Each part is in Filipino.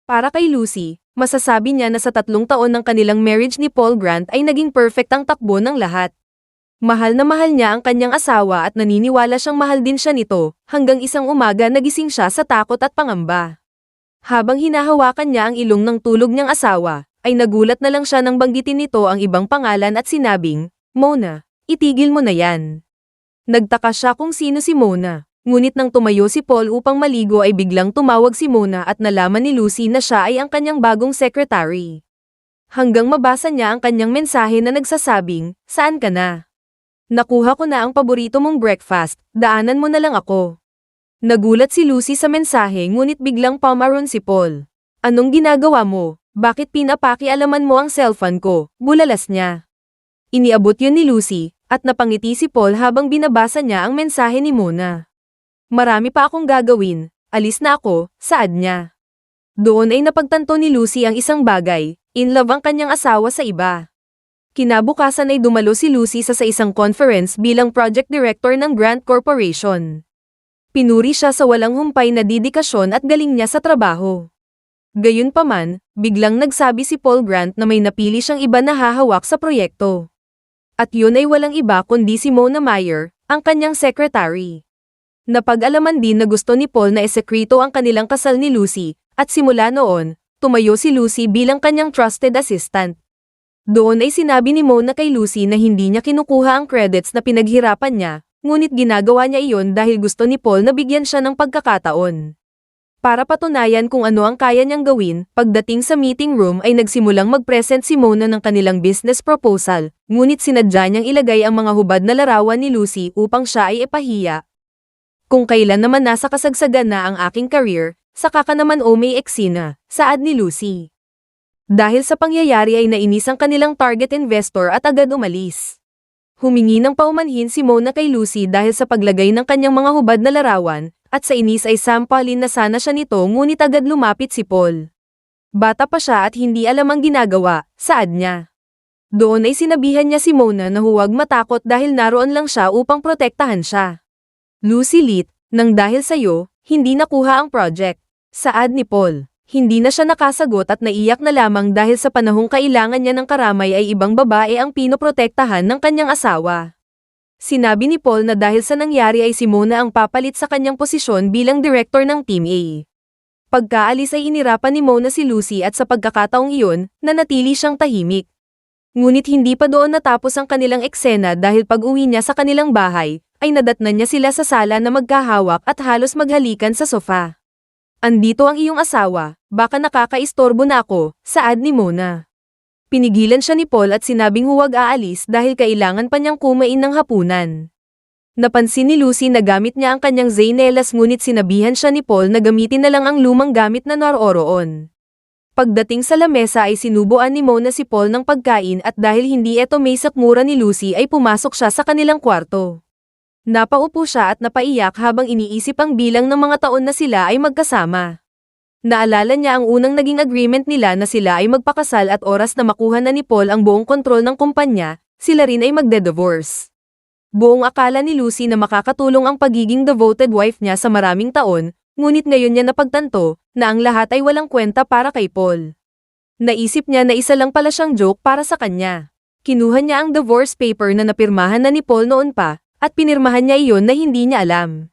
Para kay Lucy, masasabi niya na sa 3 taon ng kanilang marriage ni Paul Grant ay naging perfect ang takbo ng lahat. Mahal na mahal niya ang kanyang asawa at naniniwala siyang mahal din siya nito, hanggang isang umaga nagising siya sa takot at pangamba. Habang hinahawakan niya ang ilong ng tulog niyang asawa, ay nagulat na lang siya nang banggitin nito ang ibang pangalan at sinabing, "Mona, itigil mo na yan." Nagtaka siya kung sino si Mona. Ngunit nang tumayo si Paul upang maligo ay biglang tumawag si Mona at nalaman ni Lucy na siya ay ang kanyang bagong secretary. Hanggang mabasa niya ang kanyang mensahe na nagsasabing, "Saan ka na? Nakuha ko na ang paborito mong breakfast, daanan mo na lang ako." Nagulat si Lucy sa mensahe ngunit biglang pumaron si Paul. "Anong ginagawa mo? Bakit pinapakialaman mo ang cellphone ko?" Bulalas niya. Iniabot yun ni Lucy, at napangiti si Paul habang binabasa niya ang mensahe ni Mona. "Marami pa akong gagawin, alis na ako," saad niya. Doon ay napagtanto ni Lucy ang isang bagay, in love ang kanyang asawa sa iba. Kinabukasan ay dumalo si Lucy sa isang conference bilang project director ng Grant Corporation. Pinuri siya sa walang humpay na dedikasyon at galing niya sa trabaho. Gayunpaman, biglang nagsabi si Paul Grant na may napili siyang iba na hahawak sa proyekto. At yun ay walang iba kundi si Mona Meyer, ang kanyang secretary. Napag-alaman din na gusto ni Paul na esekrito ang kanilang kasal ni Lucy, at simula noon, tumayo si Lucy bilang kanyang trusted assistant. Doon ay sinabi ni Mona kay Lucy na hindi niya kinukuha ang credits na pinaghirapan niya, ngunit ginagawa niya iyon dahil gusto ni Paul na bigyan siya ng pagkakataon. Para patunayan kung ano ang kaya niyang gawin, pagdating sa meeting room ay nagsimulang mag-present si Mona ng kanilang business proposal, ngunit sinadya niyang ilagay ang mga hubad na larawan ni Lucy upang siya ay ipahiya. "Kung kailan naman nasa kasagsagan na ang aking career, saka ka naman may eksena," saad ni Lucy. Dahil sa pangyayari ay nainis ang kanilang target investor at agad umalis. Humingi ng paumanhin si Mona kay Lucy dahil sa paglagay ng kanyang mga hubad na larawan, at sa inis ay sampalin na sana siya nito ngunit agad lumapit si Paul. Bata pa siya at hindi alam ang ginagawa, saad niya. Doon ay sinabihan niya si Mona na huwag matakot dahil naroon lang siya upang protektahan siya. "Lucy Lit, nang dahil sa'yo, hindi nakuha ang project," saad ni Paul. Hindi na siya nakasagot at naiyak na lamang dahil sa panahong kailangan niya ng karamay ay ibang babae ang pinoprotektahan ng kanyang asawa. Sinabi ni Paul na dahil sa nangyari ay si Mona ang papalit sa kanyang posisyon bilang director ng Team A. Pagkaalis ay inirapan ni Mona si Lucy at sa pagkakataong iyon, nanatili siyang tahimik. Ngunit hindi pa doon natapos ang kanilang eksena dahil pag-uwi niya sa kanilang bahay, ay nadatnan niya sila sa sala na magkahawak at halos maghalikan sa sofa. "Andito ang iyong asawa, baka nakakaistorbo na ako," saad ni Mona. Pinigilan siya ni Paul at sinabing huwag aalis dahil kailangan pa niyang kumain ng hapunan. Napansin ni Lucy na gamit niya ang kanyang Zainelas ngunit sinabihan siya ni Paul na gamitin na lang ang lumang gamit na naroroon. Pagdating sa lamesa ay sinubuan ni Mona si Paul ng pagkain at dahil hindi ito may sakmura ni Lucy ay pumasok siya sa kanilang kwarto. Napaupo siya at napaiyak habang iniisip ang bilang ng mga taon na sila ay magkasama. Naalala niya ang unang naging agreement nila na sila ay magpakasal at oras na makuha na ni Paul ang buong kontrol ng kumpanya, sila rin ay magde-divorce. Buong akala ni Lucy na makakatulong ang pagiging devoted wife niya sa maraming taon, ngunit ngayon niya napagtanto na ang lahat ay walang kwenta para kay Paul. Naisip niya na isa lang pala siyang joke para sa kanya. Kinuha niya ang divorce paper na napirmahan na ni Paul noon pa, at pinirmahan niya iyon na hindi niya alam.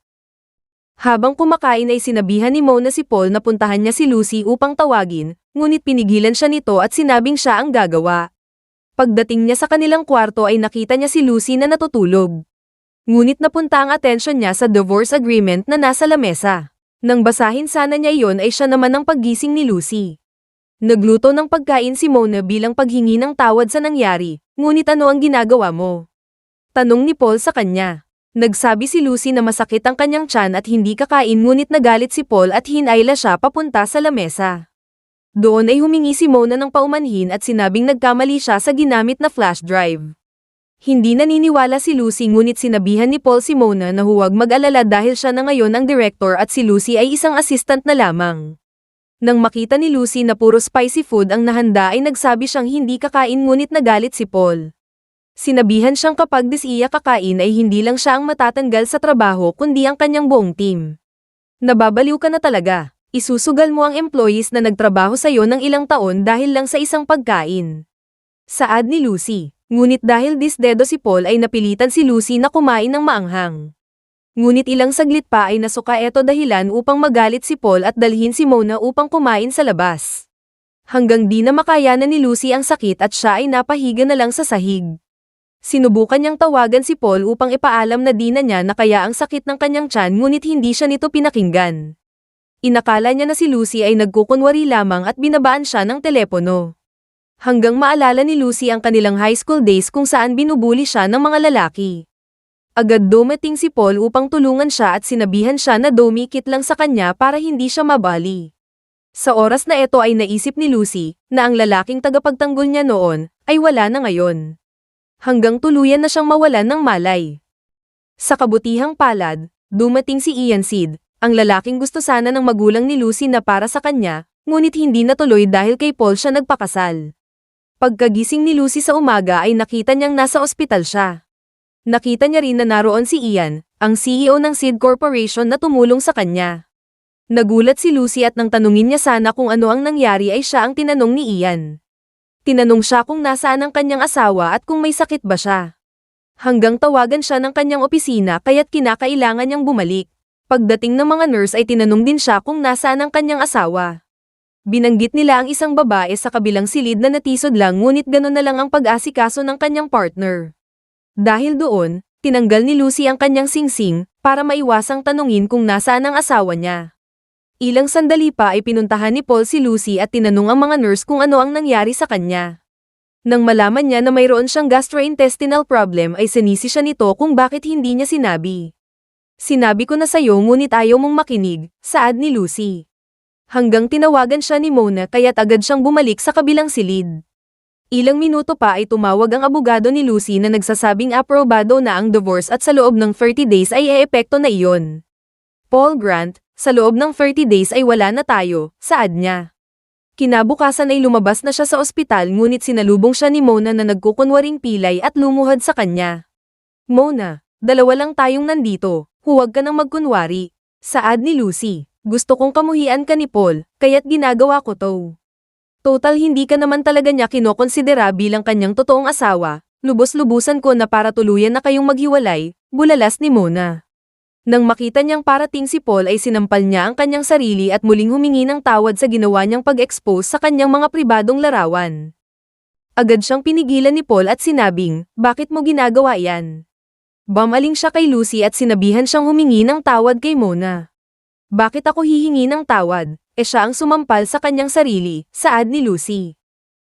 Habang kumakain ay sinabihan ni Mona si Paul na puntahan niya si Lucy upang tawagin, ngunit pinigilan siya nito at sinabing siya ang gagawa. Pagdating niya sa kanilang kwarto ay nakita niya si Lucy na natutulog. Ngunit napunta ang atensyon niya sa divorce agreement na nasa lamesa. Nang basahin sana niya iyon ay siya naman ang paggising ni Lucy. Nagluto ng pagkain si Mona bilang paghingi ng tawad sa nangyari, ngunit ano ang ginagawa mo? Tanong ni Paul sa kanya. Nagsabi si Lucy na masakit ang kanyang tiyan at hindi kakain ngunit nagalit si Paul at hinayla siya papunta sa lamesa. Doon ay humingi si Mona ng paumanhin at sinabing nagkamali siya sa ginamit na flash drive. Hindi naniniwala si Lucy ngunit sinabihan ni Paul si Mona na huwag mag-alala dahil siya na ngayon ang director at si Lucy ay isang assistant na lamang. Nang makita ni Lucy na puro spicy food ang nahanda ay nagsabi siyang hindi kakain ngunit nagalit si Paul. Sinabihan siyang kapag disiya kakain ay hindi lang siya ang matatanggal sa trabaho kundi ang kanyang buong team. "Nababaliw ka na talaga. Isusugal mo ang employees na nagtrabaho sa'yo ng ilang taon dahil lang sa isang pagkain. Saad ni Lucy. Ngunit dahil disdedo si Paul ay napilitan si Lucy na kumain ng maanghang. Ngunit ilang saglit pa ay nasuka ito dahilan upang magalit si Paul at dalhin si Mona upang kumain sa labas. Hanggang di na makayanan ni Lucy ang sakit at siya ay napahiga na lang sa sahig. Sinubukan niyang tawagan si Paul upang ipaalam na di na niya na kaya ang sakit ng kanyang tiyan ngunit hindi siya nito pinakinggan. Inakala niya na si Lucy ay nagkukunwari lamang at binabaan siya ng telepono. Hanggang maalala ni Lucy ang kanilang high school days kung saan binubuli siya ng mga lalaki. Agad dumating si Paul upang tulungan siya at sinabihan siya na dumikit lang sa kanya para hindi siya mabali. Sa oras na ito ay naisip ni Lucy na ang lalaking tagapagtanggol niya noon ay wala na ngayon. Hanggang tuluyan na siyang mawalan ng malay. Sa kabutihang palad, dumating si Ian Sid, ang lalaking gusto sana ng magulang ni Lucy na para sa kanya, ngunit hindi natuloy dahil kay Paul siya nagpakasal. Pagkagising ni Lucy sa umaga ay nakita niyang nasa ospital siya. Nakita niya rin na naroon si Ian, ang CEO ng Sid Corporation na tumulong sa kanya. Nagulat si Lucy at nang tanungin niya sana kung ano ang nangyari ay siya ang tinanong ni Ian. Tinanong siya kung nasaan ang kanyang asawa at kung may sakit ba siya. Hanggang tawagan siya ng kanyang opisina kaya't kinakailangan niyang bumalik. Pagdating ng mga nurse ay tinanong din siya kung nasaan ang kanyang asawa. Binanggit nila ang isang babae sa kabilang silid na natisod lang ngunit gano'n na lang ang pag-asikaso ng kanyang partner. Dahil doon, tinanggal ni Lucy ang kanyang singsing para maiwasang tanungin kung nasaan ang asawa niya. Ilang sandali pa ay pinuntahan ni Paul si Lucy at tinanong ang mga nurse kung ano ang nangyari sa kanya. Nang malaman niya na mayroon siyang gastrointestinal problem ay sinisi siya nito kung bakit hindi niya sinabi. Sinabi ko na sa'yo ngunit ayaw mong makinig, saad ni Lucy. Hanggang tinawagan siya ni Mona kaya't agad siyang bumalik sa kabilang silid. Ilang minuto pa ay tumawag ang abogado ni Lucy na nagsasabing aprobado na ang divorce at sa loob ng 30 days ay eepekto na iyon. Paul Grant, sa loob ng 30 days ay wala na tayo, saad niya. Kinabukasan ay lumabas na siya sa ospital ngunit sinalubong siya ni Mona na nagkukunwaring pilay at lumuhad sa kanya. Mona, dalawa lang tayong nandito. Huwag ka nang magkunwari. Saad ni Lucy. Gusto kong kamuhian ka ni Paul, kaya't ginagawa ko to. Total hindi ka naman talaga niya kinokonsidera bilang kanyang totoong asawa. Lubos-lubusan ko na para tuluyan na kayong maghiwalay, bulalas ni Mona. Nang makita niyang parating si Paul ay sinampal niya ang kanyang sarili at muling humingi ng tawad sa ginawa niyang pag-expose sa kanyang mga pribadong larawan. Agad siyang pinigilan ni Paul at sinabing, bakit mo ginagawa yan? Bumaling siya kay Lucy at sinabihan siyang humingi ng tawad kay Mona. Bakit ako hihingi ng tawad? Siya ang sumampal sa kanyang sarili, saad ni Lucy.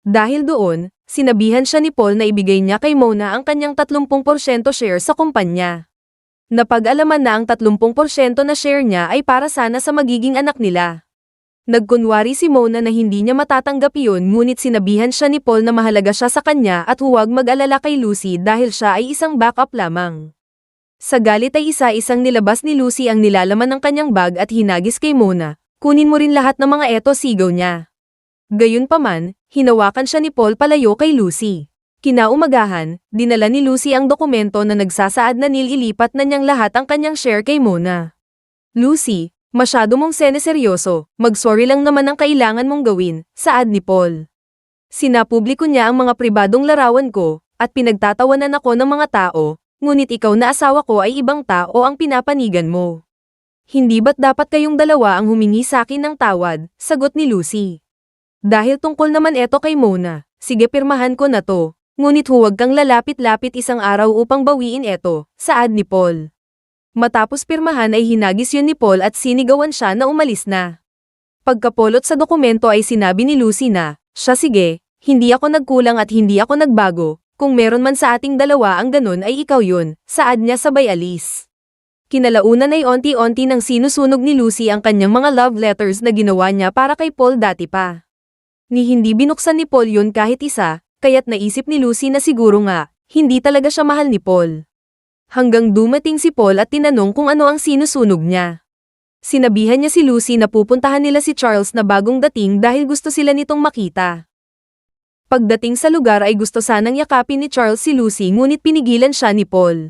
Dahil doon, sinabihan siya ni Paul na ibigay niya kay Mona ang kanyang 30% share sa kumpanya. Napag-alaman na ang 30% na share niya ay para sana sa magiging anak nila. Nagkunwari si Mona na hindi niya matatanggap iyon ngunit sinabihan siya ni Paul na mahalaga siya sa kanya at huwag mag-alala kay Lucy dahil siya ay isang backup lamang. Sa galit ay isa-isang nilabas ni Lucy ang nilalaman ng kanyang bag at hinagis kay Mona, kunin mo rin lahat ng mga eto sigaw niya. Gayunpaman, hinawakan siya ni Paul palayo kay Lucy. Kinaumagahan, dinala ni Lucy ang dokumento na nagsasaad na nililipat na niyang lahat ang kanyang share kay Mona. Lucy, masyado mong seneseryoso, mag-sorry lang naman ang kailangan mong gawin, saad ni Paul. Sinapubliko niya ang mga pribadong larawan ko, at pinagtatawanan ako ng mga tao, ngunit ikaw na asawa ko ay ibang tao ang pinapanigan mo. Hindi ba't dapat kayong dalawa ang humingi sa akin ng tawad, sagot ni Lucy. Dahil tungkol naman eto kay Mona, sige pirmahan ko na to, ngunit huwag kang lalapit-lapit isang araw upang bawiin eto, saad ni Paul. Matapos pirmahan ay hinagis yun ni Paul at sinigawan siya na umalis na. Pagkapulot sa dokumento ay sinabi ni Lucy na, siya sige, hindi ako nagkulang at hindi ako nagbago, kung meron man sa ating dalawa ang ganun ay ikaw yun, saad niya sabay alis. Kinalaunan ay onti-onti nang sinusunog ni Lucy ang kanyang mga love letters na ginawa niya para kay Paul dati pa. Ni hindi binuksan ni Paul yun kahit isa, kaya't naisip ni Lucy na siguro nga, hindi talaga siya mahal ni Paul. Hanggang dumating si Paul at tinanong kung ano ang sinusunog niya. Sinabihan niya si Lucy na pupuntahan nila si Charles na bagong dating dahil gusto sila nitong makita. Pagdating sa lugar ay gusto sanang yakapin ni Charles si Lucy ngunit pinigilan siya ni Paul.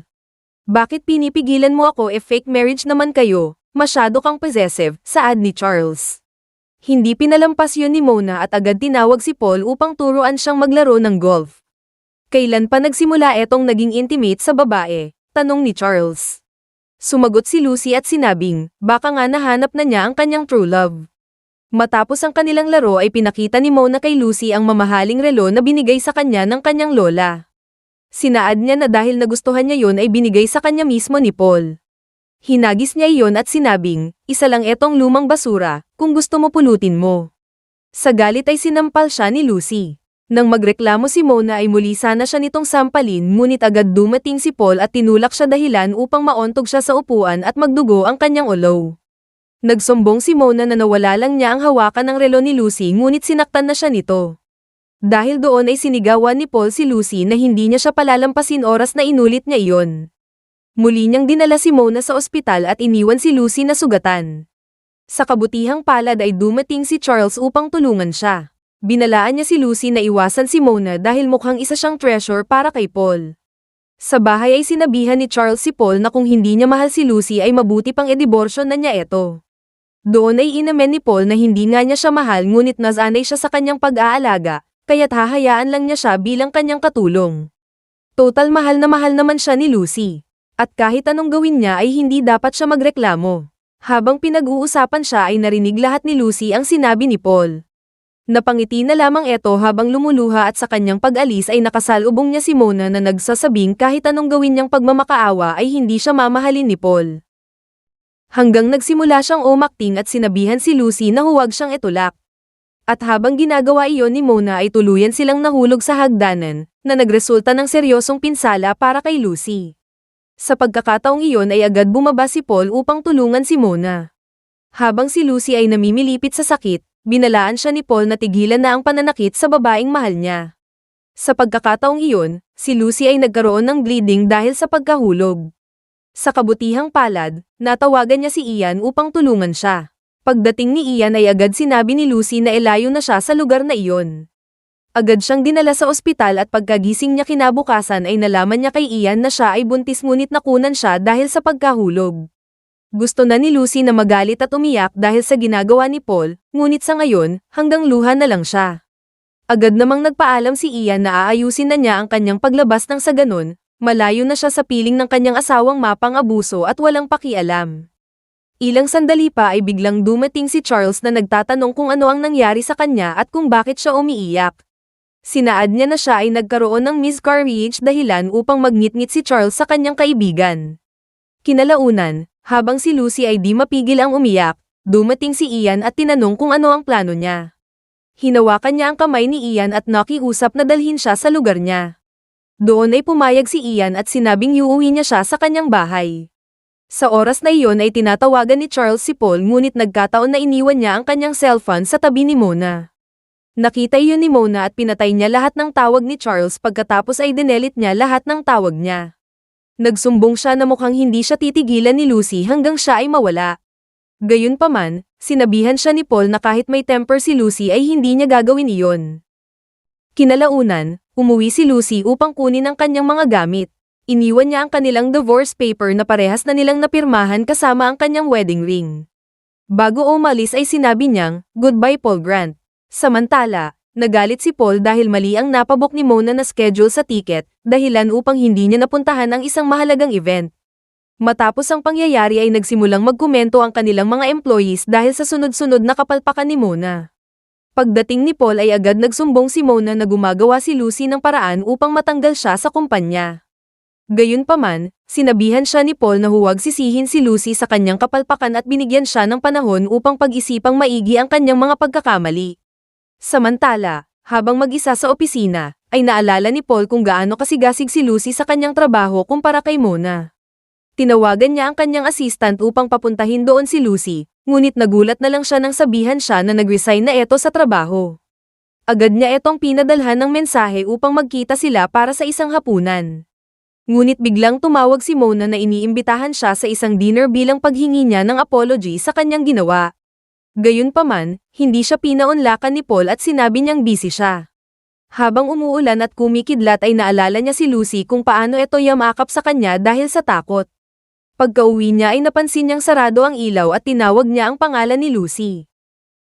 Bakit pinipigilan mo ako fake marriage naman kayo? Masyado kang possessive, saad ni Charles. Hindi pinalampas yun ni Mona at agad tinawag si Paul upang turuan siyang maglaro ng golf. Kailan pa nagsimula etong naging intimate sa babae? Tanong ni Charles. Sumagot si Lucy at sinabing, baka nga nahanap na niya ang kanyang true love. Matapos ang kanilang laro ay pinakita ni Mona kay Lucy ang mamahaling relo na binigay sa kanya ng kanyang lola. Sinaad niya na dahil nagustuhan niya yon ay binigay sa kanya mismo ni Paul. Hinagis niya iyon at sinabing, isa lang etong lumang basura, kung gusto mo pulutin mo. Sa galit ay sinampal siya ni Lucy. Nang magreklamo si Mona ay muli sana siya nitong sampalin ngunit agad dumating si Paul at tinulak siya dahilan upang maontog siya sa upuan at magdugo ang kanyang ulo. Nagsumbong si Mona na nawala lang niya ang hawakan ng relo ni Lucy ngunit sinaktan na siya nito. Dahil doon ay sinigawan ni Paul si Lucy na hindi niya siya palalampasin oras na inulit niya iyon. Muli niyang dinala si Mona sa ospital at iniwan si Lucy na sugatan. Sa kabutihang palad ay dumating si Charles upang tulungan siya. Binalaan niya si Lucy na iwasan si Mona dahil mukhang isa siyang treasure para kay Paul. Sa bahay ay sinabihan ni Charles si Paul na kung hindi niya mahal si Lucy ay mabuti pang ediborsyo na niya ito. Doon ay inamen ni Paul na hindi nga niya siya mahal ngunit nasanay siya sa kanyang pag-aalaga, kaya't hahayaan lang niya siya bilang kanyang katulong. Total mahal naman siya ni Lucy. At kahit anong gawin niya ay hindi dapat siya magreklamo. Habang pinag-uusapan siya ay narinig lahat ni Lucy ang sinabi ni Paul. Napangiti na lamang ito habang lumuluha at sa kanyang pag-alis ay nakasalubong niya si Mona na nagsasabing kahit anong gawin niyang pagmamakaawa ay hindi siya mamahalin ni Paul. Hanggang nagsimula siyang umakting at sinabihan si Lucy na huwag siyang itulak. At habang ginagawa iyon ni Mona ay tuluyan silang nahulog sa hagdanan, na nagresulta ng seryosong pinsala para kay Lucy. Sa pagkakataong iyon ay agad bumaba si Paul upang tulungan si Mona. Habang si Lucy ay namimilipit sa sakit, binalaan siya ni Paul na tigilan na ang pananakit sa babaeng mahal niya. Sa pagkakataong iyon, si Lucy ay nagkaroon ng bleeding dahil sa pagkahulog. Sa kabutihang palad, natawagan niya si Ian upang tulungan siya. Pagdating ni Ian ay agad sinabi ni Lucy na ilayo na siya sa lugar na iyon. Agad siyang dinala sa ospital at pagkagising niya kinabukasan ay nalaman niya kay Ian na siya ay buntis ngunit nakunan siya dahil sa pagkahulog. Gusto na ni Lucy na magalit at umiyak dahil sa ginagawa ni Paul, ngunit sa ngayon, hanggang luha na lang siya. Agad namang nagpaalam si Ian na aayusin na niya ang kanyang paglabas nang sa ganun, malayo na siya sa piling ng kanyang asawang mapang-abuso at walang pakialam. Ilang sandali pa ay biglang dumating si Charles na nagtatanong kung ano ang nangyari sa kanya at kung bakit siya umiiyak. Sinaad niya na siya ay nagkaroon ng miscarriage dahilan upang magngit-ngit si Charles sa kanyang kaibigan. Kinalaunan, habang si Lucy ay di mapigil ang umiyak, dumating si Ian at tinanong kung ano ang plano niya. Hinawakan niya ang kamay ni Ian at nakiusap na dalhin siya sa lugar niya. Doon ay pumayag si Ian at sinabing iuwi niya siya sa kanyang bahay. Sa oras na iyon ay tinatawagan ni Charles si Paul ngunit nagkataon na iniwan niya ang kanyang cellphone sa tabi ni Mona. Nakita iyon ni Mona at pinatay niya lahat ng tawag ni Charles pagkatapos ay dinelit niya lahat ng tawag niya. Nagsumbong siya na mukhang hindi siya titigilan ni Lucy hanggang siya ay mawala. Gayunpaman, sinabihan siya ni Paul na kahit may temper si Lucy ay hindi niya gagawin iyon. Kinalaunan, umuwi si Lucy upang kunin ang kanyang mga gamit. Iniwan niya ang kanilang divorce paper na parehas na nilang napirmahan kasama ang kanyang wedding ring. Bago umalis ay sinabi niyang, "Goodbye Paul Grant." Samantala, nagalit si Paul dahil mali ang napabook ni Mona na schedule sa ticket, dahilan upang hindi niya napuntahan ang isang mahalagang event. Matapos ang pangyayari ay nagsimulang magkomento ang kanilang mga employees dahil sa sunod-sunod na kapalpakan ni Mona. Pagdating ni Paul ay agad nagsumbong si Mona na gumagawa si Lucy ng paraan upang matanggal siya sa kumpanya. Gayunpaman, sinabihan siya ni Paul na huwag sisihin si Lucy sa kanyang kapalpakan at binigyan siya ng panahon upang pag-isipang maigi ang kanyang mga pagkakamali. Samantala, habang mag-isa sa opisina, ay naalala ni Paul kung gaano kasigasig si Lucy sa kanyang trabaho kumpara kay Mona. Tinawagan niya ang kanyang assistant upang papuntahin doon si Lucy, ngunit nagulat na lang siya nang sabihan siya na nag-resign na ito sa trabaho. Agad niya itong pinadalhan ng mensahe upang magkita sila para sa isang hapunan. Ngunit biglang tumawag si Mona na iniimbitahan siya sa isang dinner bilang paghingi niya ng apology sa kanyang ginawa. Gayunpaman, hindi siya pinaunlakan ni Paul at sinabi niyang busy siya. Habang umuulan at kumikidlat ay naalala niya si Lucy kung paano ito yamakap sa kanya dahil sa takot. Pagkauwi niya ay napansin niyang sarado ang ilaw at tinawag niya ang pangalan ni Lucy.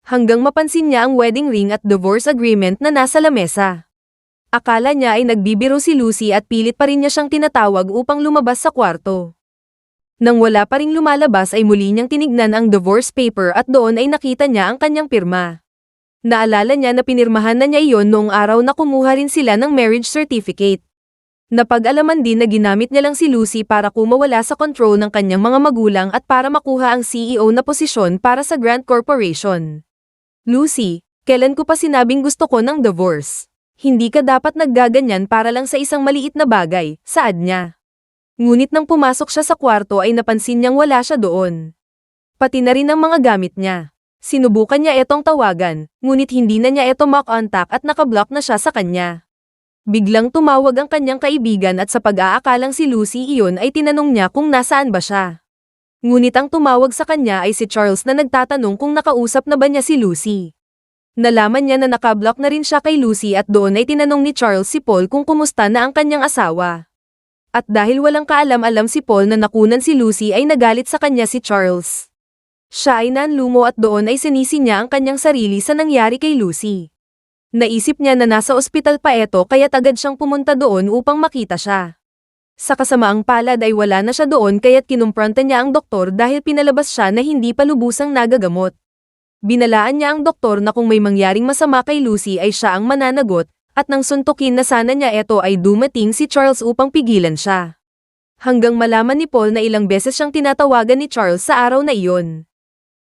Hanggang mapansin niya ang wedding ring at divorce agreement na nasa lamesa. Akala niya ay nagbibiro si Lucy at pilit pa rin niya siyang tinatawag upang lumabas sa kwarto. Nang wala pa ring lumalabas ay muli niyang tinignan ang divorce paper at doon ay nakita niya ang kanyang pirma. Naalala niya na pinirmahan na niya iyon noong araw na kumuha rin sila ng marriage certificate. Napag-alaman din na ginamit niya lang si Lucy para kumawala sa control ng kanyang mga magulang at para makuha ang CEO na posisyon para sa Grant Corporation. Lucy, kailan ko pa sinabing gusto ko ng divorce? Hindi ka dapat naggaganyan para lang sa isang maliit na bagay, saad niya. Ngunit nang pumasok siya sa kwarto ay napansin niyang wala siya doon. Pati na rin ang mga gamit niya. Sinubukan niya itong tawagan, ngunit hindi na niya ito makontak at nakablock na siya sa kanya. Biglang tumawag ang kanyang kaibigan at sa pag-aakalang si Lucy iyon ay tinanong niya kung nasaan ba siya. Ngunit ang tumawag sa kanya ay si Charles na nagtatanong kung nakausap na ba niya si Lucy. Nalaman niya na nakablock na rin siya kay Lucy at doon ay tinanong ni Charles si Paul kung kumusta na ang kanyang asawa. At dahil walang kaalam-alam si Paul na nakunan si Lucy ay nagalit sa kanya si Charles. Siya ay nanlumo at doon ay sinisi niya ang kanyang sarili sa nangyari kay Lucy. Naisip niya na nasa ospital pa ito kaya't agad siyang pumunta doon upang makita siya. Sa kasamaang palad ay wala na siya doon kaya't kinumpronta niya ang doktor dahil pinalabas siya na hindi pa lubusang nagagamot. Binalaan niya ang doktor na kung may mangyaring masama kay Lucy ay siya ang mananagot, at nang suntukin na sana niya ito ay dumating si Charles upang pigilan siya. Hanggang malaman ni Paul na ilang beses siyang tinatawagan ni Charles sa araw na iyon.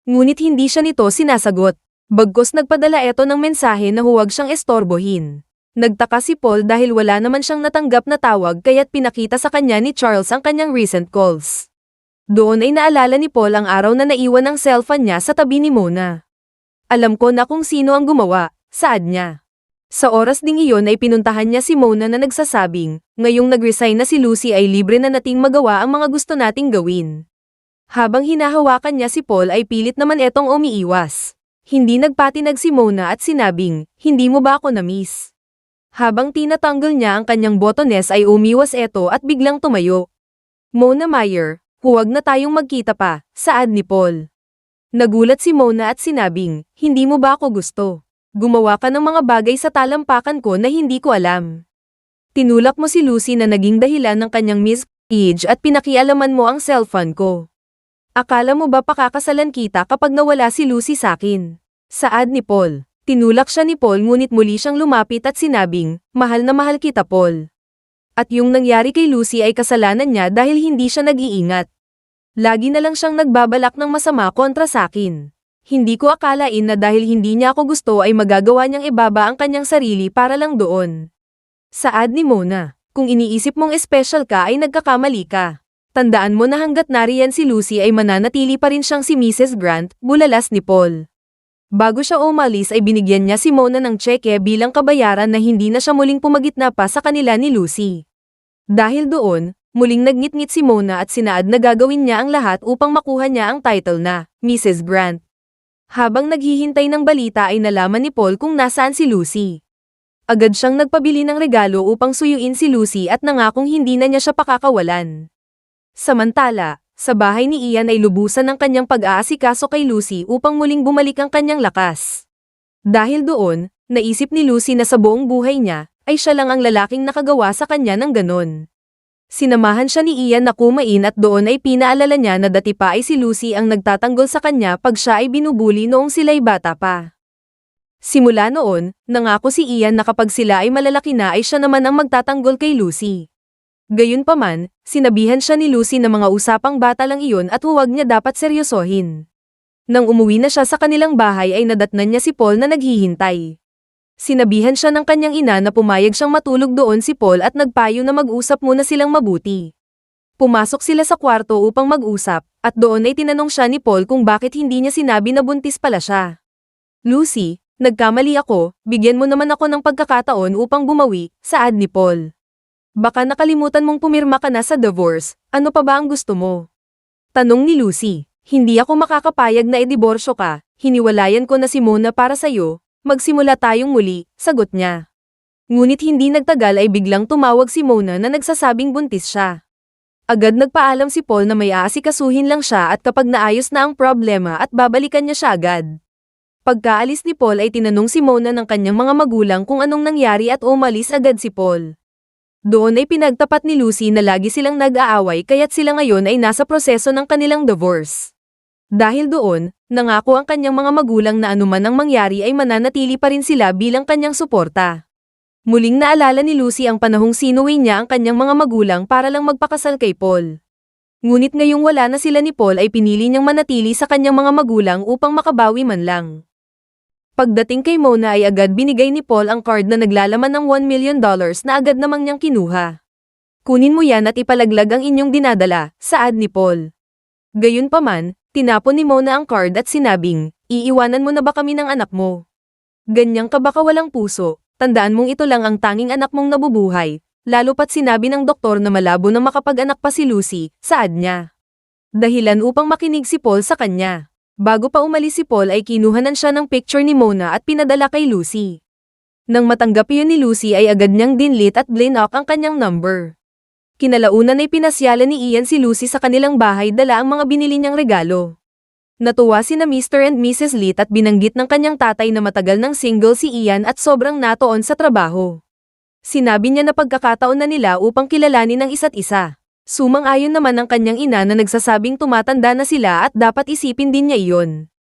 Ngunit hindi siya nito sinasagot. Bagkus nagpadala ito ng mensahe na huwag siyang estorbohin. Nagtaka si Paul dahil wala naman siyang natanggap na tawag kaya't pinakita sa kanya ni Charles ang kanyang recent calls. Doon ay naalala ni Paul ang araw na naiwan ang cellphone niya sa tabi ni Mona. Alam ko na kung sino ang gumawa, saad niya. Sa oras ding iyon ay pinuntahan niya si Mona na nagsasabing, ngayong nag-resign na si Lucy ay libre na nating magawa ang mga gusto nating gawin. Habang hinahawakan niya si Paul ay pilit naman etong umiiwas. Hindi nagpatinag si Mona at sinabing, hindi mo ba ako na-miss? Habang tinatanggal niya ang kanyang botones ay umiwas eto at biglang tumayo. Mona Meyer, huwag na tayong magkita pa, saad ni Paul. Nagulat si Mona at sinabing, hindi mo ba ako gusto? Gumawa ka ng mga bagay sa talampakan ko na hindi ko alam. Tinulak mo si Lucy na naging dahilan ng kanyang miscarriage at pinakialaman mo ang cellphone ko. Akala mo ba pakakasalan kita kapag nawala si Lucy sakin? Saad ni Paul. Tinulak siya ni Paul ngunit muli siyang lumapit at sinabing, mahal na mahal kita Paul. At yung nangyari kay Lucy ay kasalanan niya dahil hindi siya nag-iingat. Lagi na lang siyang nagbabalak ng masama kontra sakin. Hindi ko akalain na dahil hindi niya ako gusto ay magagawa niyang ibaba ang kanyang sarili para lang doon. Saad ni Mona, kung iniisip mong espesyal ka ay nagkakamali ka. Tandaan mo na hanggat nariyan si Lucy ay mananatili pa rin siyang si Mrs. Grant, bulalas ni Paul. Bago siya umalis ay binigyan niya si Mona ng tseke bilang kabayaran na hindi na siya muling pumagitna pa sa kanila ni Lucy. Dahil doon, muling nagngit-ngit si Mona at sinaad na gagawin niya ang lahat upang makuha niya ang title na Mrs. Grant. Habang naghihintay ng balita ay nalaman ni Paul kung nasaan si Lucy. Agad siyang nagpabili ng regalo upang suyuin si Lucy at nangakong hindi na niya siya pakakawalan. Samantala, sa bahay ni Ian ay lubusan ng kanyang pag-aasikaso kay Lucy upang muling bumalik ang kanyang lakas. Dahil doon, naisip ni Lucy na sa buong buhay niya, ay siya lang ang lalaking nakagawa sa kanya ng ganon. Sinamahan siya ni Ian na kumain at doon ay pinaalala niya na dati pa ay si Lucy ang nagtatanggol sa kanya pag siya ay binubuli noong sila'y bata pa. Simula noon, nangako si Ian na kapag sila ay malalaki na ay siya naman ang magtatanggol kay Lucy. Gayunpaman, sinabihan siya ni Lucy na mga usapang bata lang iyon at huwag niya dapat seryosohin. Nang umuwi na siya sa kanilang bahay ay nadatnan niya si Paul na naghihintay. Sinabihan siya ng kanyang ina na pumayag siyang matulog doon si Paul at nagpayo na mag-usap muna silang mabuti. Pumasok sila sa kwarto upang mag-usap, at doon ay tinanong siya ni Paul kung bakit hindi niya sinabi na buntis pala siya. Lucy, nagkamali ako, bigyan mo naman ako ng pagkakataon upang bumawi, saad ni Paul. Baka nakalimutan mong pumirma ka na sa divorce, ano pa ba ang gusto mo? Tanong ni Lucy, hindi ako makakapayag na idiborsyo ka, hiniwalayan ko na si Mona para sa'yo, magsimula tayong muli, sagot niya. Ngunit hindi nagtagal ay biglang tumawag si Mona na nagsasabing buntis siya. Agad nagpaalam si Paul na may aasikasuhin lang siya at kapag naayos na ang problema at babalikan niya siya agad. Pagkaalis ni Paul ay tinanong si Mona ng kanyang mga magulang kung anong nangyari at umalis agad si Paul. Doon ay pinagtapat ni Lucy na lagi silang nag-aaway kaya't sila ngayon ay nasa proseso ng kanilang divorce. Dahil doon, nangako ang kanyang mga magulang na anuman ang mangyari ay mananatili pa rin sila bilang kanyang suporta. Muling naalala ni Lucy ang panahong sinuwi niya ang kanyang mga magulang para lang magpakasal kay Paul. Ngunit ngayong wala na sila ni Paul ay pinili niyang manatili sa kanyang mga magulang upang makabawi man lang. Pagdating kay Mona ay agad binigay ni Paul ang card na naglalaman ng $1 million na agad namang niyang kinuha. Kunin mo yan at ipalaglag ang inyong dinadala, saad ni Paul. Gayunpaman, tinapon ni Mona ang card at sinabing, iiwanan mo na ba kami ng anak mo? Ganyang ka baka walang puso, tandaan mong ito lang ang tanging anak mong nabubuhay, lalo pat sinabi ng doktor na malabo na makapag-anak pa si Lucy, saad niya. Dahilan upang makinig si Paul sa kanya. Bago pa umalis si Paul ay kinuhanan siya ng picture ni Mona at pinadala kay Lucy. Nang matanggap yun ni Lucy ay agad niyang dinlit at blinock ang kanyang number. Kinalaunan ay pinasyalan ni Ian si Lucy sa kanilang bahay dala ang mga binili niyang regalo. Natuwa sina Mr. and Mrs. Lit at binanggit ng kanyang tatay na matagal nang single si Ian at sobrang natoon sa trabaho. Sinabi niya na pagkakataon na nila upang kilalanin ang isa't isa. Sumang-ayon naman ang kanyang ina na nagsasabing tumatanda na sila at dapat isipin din niya iyon.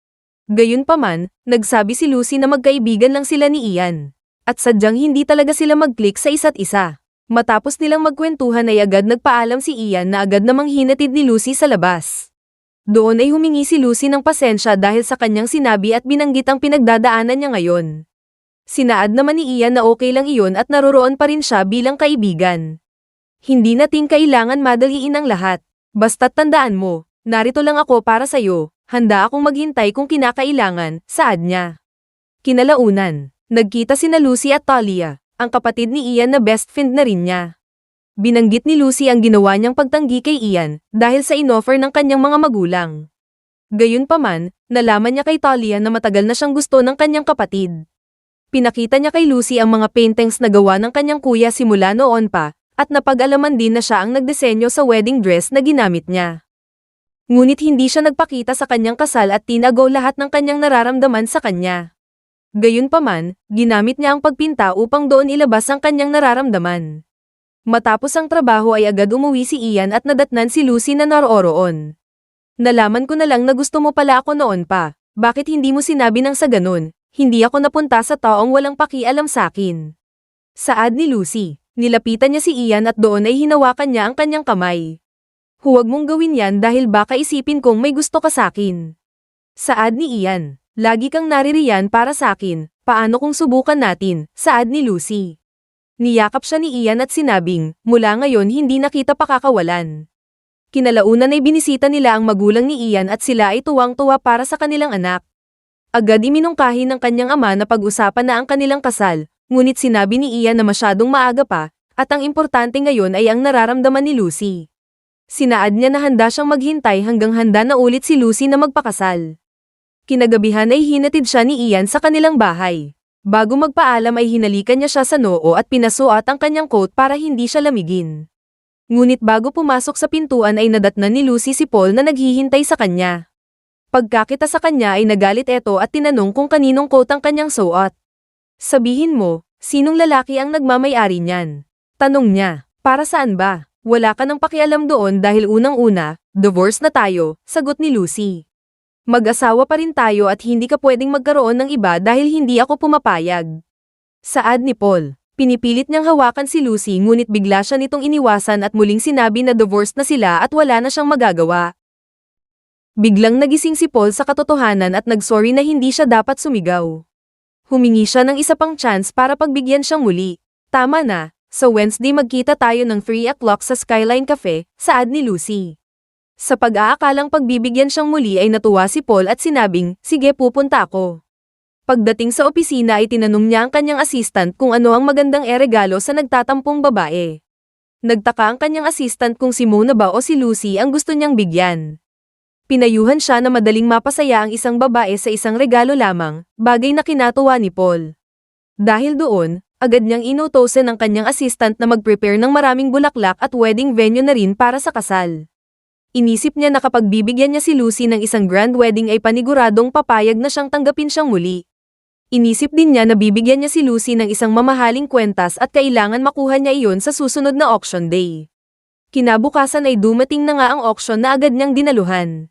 Gayunpaman, nagsabi si Lucy na magkaibigan lang sila ni Ian. At sadyang hindi talaga sila mag-click sa isa't isa. Matapos nilang magkwentuhan ay agad nagpaalam si Ian na agad namang hinatid ni Lucy sa labas. Doon ay humingi si Lucy ng pasensya dahil sa kanyang sinabi at binanggit ang pinagdadaanan niya ngayon. Sinaad naman ni Ian na okay lang iyon at naroroon pa rin siya bilang kaibigan. Hindi natin kailangan madaliin ang lahat. Basta't tandaan mo, narito lang ako para sa'yo, handa akong maghintay kung kinakailangan, saad niya. Kinalaunan, nagkita sina Lucy at Talia, ang kapatid ni Ian na best friend na rin niya. Binanggit ni Lucy ang ginawa niyang pagtanggi kay Ian dahil sa inoffer ng kanyang mga magulang. Gayunpaman, nalaman niya kay Talia na matagal na siyang gusto ng kanyang kapatid. Pinakita niya kay Lucy ang mga paintings na gawa ng kanyang kuya simula noon pa, at napag-alaman din na siya ang nagdisenyo sa wedding dress na ginamit niya. Ngunit hindi siya nagpakita sa kanyang kasal at tinago lahat ng kanyang nararamdaman sa kanya. Gayunpaman, ginamit niya ang pagpinta upang doon ilabas ang kanyang nararamdaman. Matapos ang trabaho ay agad umuwi si Ian at nadatnan si Lucy na naroroon. Nalaman ko na lang na gusto mo pala ako noon pa, bakit hindi mo sinabi nang sa ganun, hindi ako napunta sa taong walang pakialam sa akin. Saad ni Lucy. Nilapitan niya si Ian at doon ay hinawakan niya ang kanyang kamay. Huwag mong gawin yan dahil baka isipin kong may gusto ka sakin. Saad ni Ian, lagi kang naririyan para sakin, paano kung subukan natin, saad ni Lucy. Niyakap siya ni Ian at sinabing, mula ngayon hindi na kita pakakawalan. Kinalaunan ay binisita nila ang magulang ni Ian at sila ay tuwang-tuwa para sa kanilang anak. Agad iminungkahi ng kanyang ama na pag-usapan na ang kanilang kasal. Ngunit sinabi ni Ian na masyadong maaga pa, at ang importante ngayon ay ang nararamdaman ni Lucy. Sinaad niya na handa siyang maghintay hanggang handa na ulit si Lucy na magpakasal. Kinagabihan ay hinatid siya ni Ian sa kanilang bahay. Bago magpaalam ay hinalikan niya siya sa noo at pinasuot ang kanyang coat para hindi siya lamigin. Ngunit bago pumasok sa pintuan ay nadatnan ni Lucy si Paul na naghihintay sa kanya. Pagkakita sa kanya ay nagalit ito at tinanong kung kaninong coat ang kanyang suot. Sabihin mo, sinong lalaki ang nagmamay-ari niyan? Tanong niya, para saan ba? Wala ka nang pakialam doon dahil unang-una, divorce na tayo, sagot ni Lucy. Mag-asawa pa rin tayo at hindi ka pwedeng magkaroon ng iba dahil hindi ako pumapayag. Saad ni Paul, pinipilit niyang hawakan si Lucy ngunit bigla siya nitong iniwasan at muling sinabi na divorce na sila at wala na siyang magagawa. Biglang nagising si Paul sa katotohanan at nagsorry na hindi siya dapat sumigaw. Humingi siya ng isa pang chance para pagbigyan siyang muli. Tama na, sa Wednesday magkita tayo ng 3 o'clock sa Skyline Cafe, saad ni Lucy. Sa pag-aakalang pagbibigyan siyang muli ay natuwa si Paul at sinabing, sige pupunta ako. Pagdating sa opisina ay tinanong niya ang kanyang assistant kung ano ang magandang regalo sa nagtatampong babae. Nagtaka ang kanyang assistant kung si Mona ba o si Lucy ang gusto niyang bigyan. Pinayuhan siya na madaling mapasaya ang isang babae sa isang regalo lamang, bagay na kinatuwa ni Paul. Dahil doon, agad niyang inutosan ng kanyang assistant na mag-prepare ng maraming bulaklak at wedding venue na rin para sa kasal. Inisip niya na kapag bibigyan niya si Lucy ng isang grand wedding ay paniguradong papayag na siyang tanggapin siyang muli. Inisip din niya na bibigyan niya si Lucy ng isang mamahaling kwentas at kailangan makuha niya iyon sa susunod na auction day. Kinabukasan ay dumating na nga ang auction na agad niyang dinaluhan.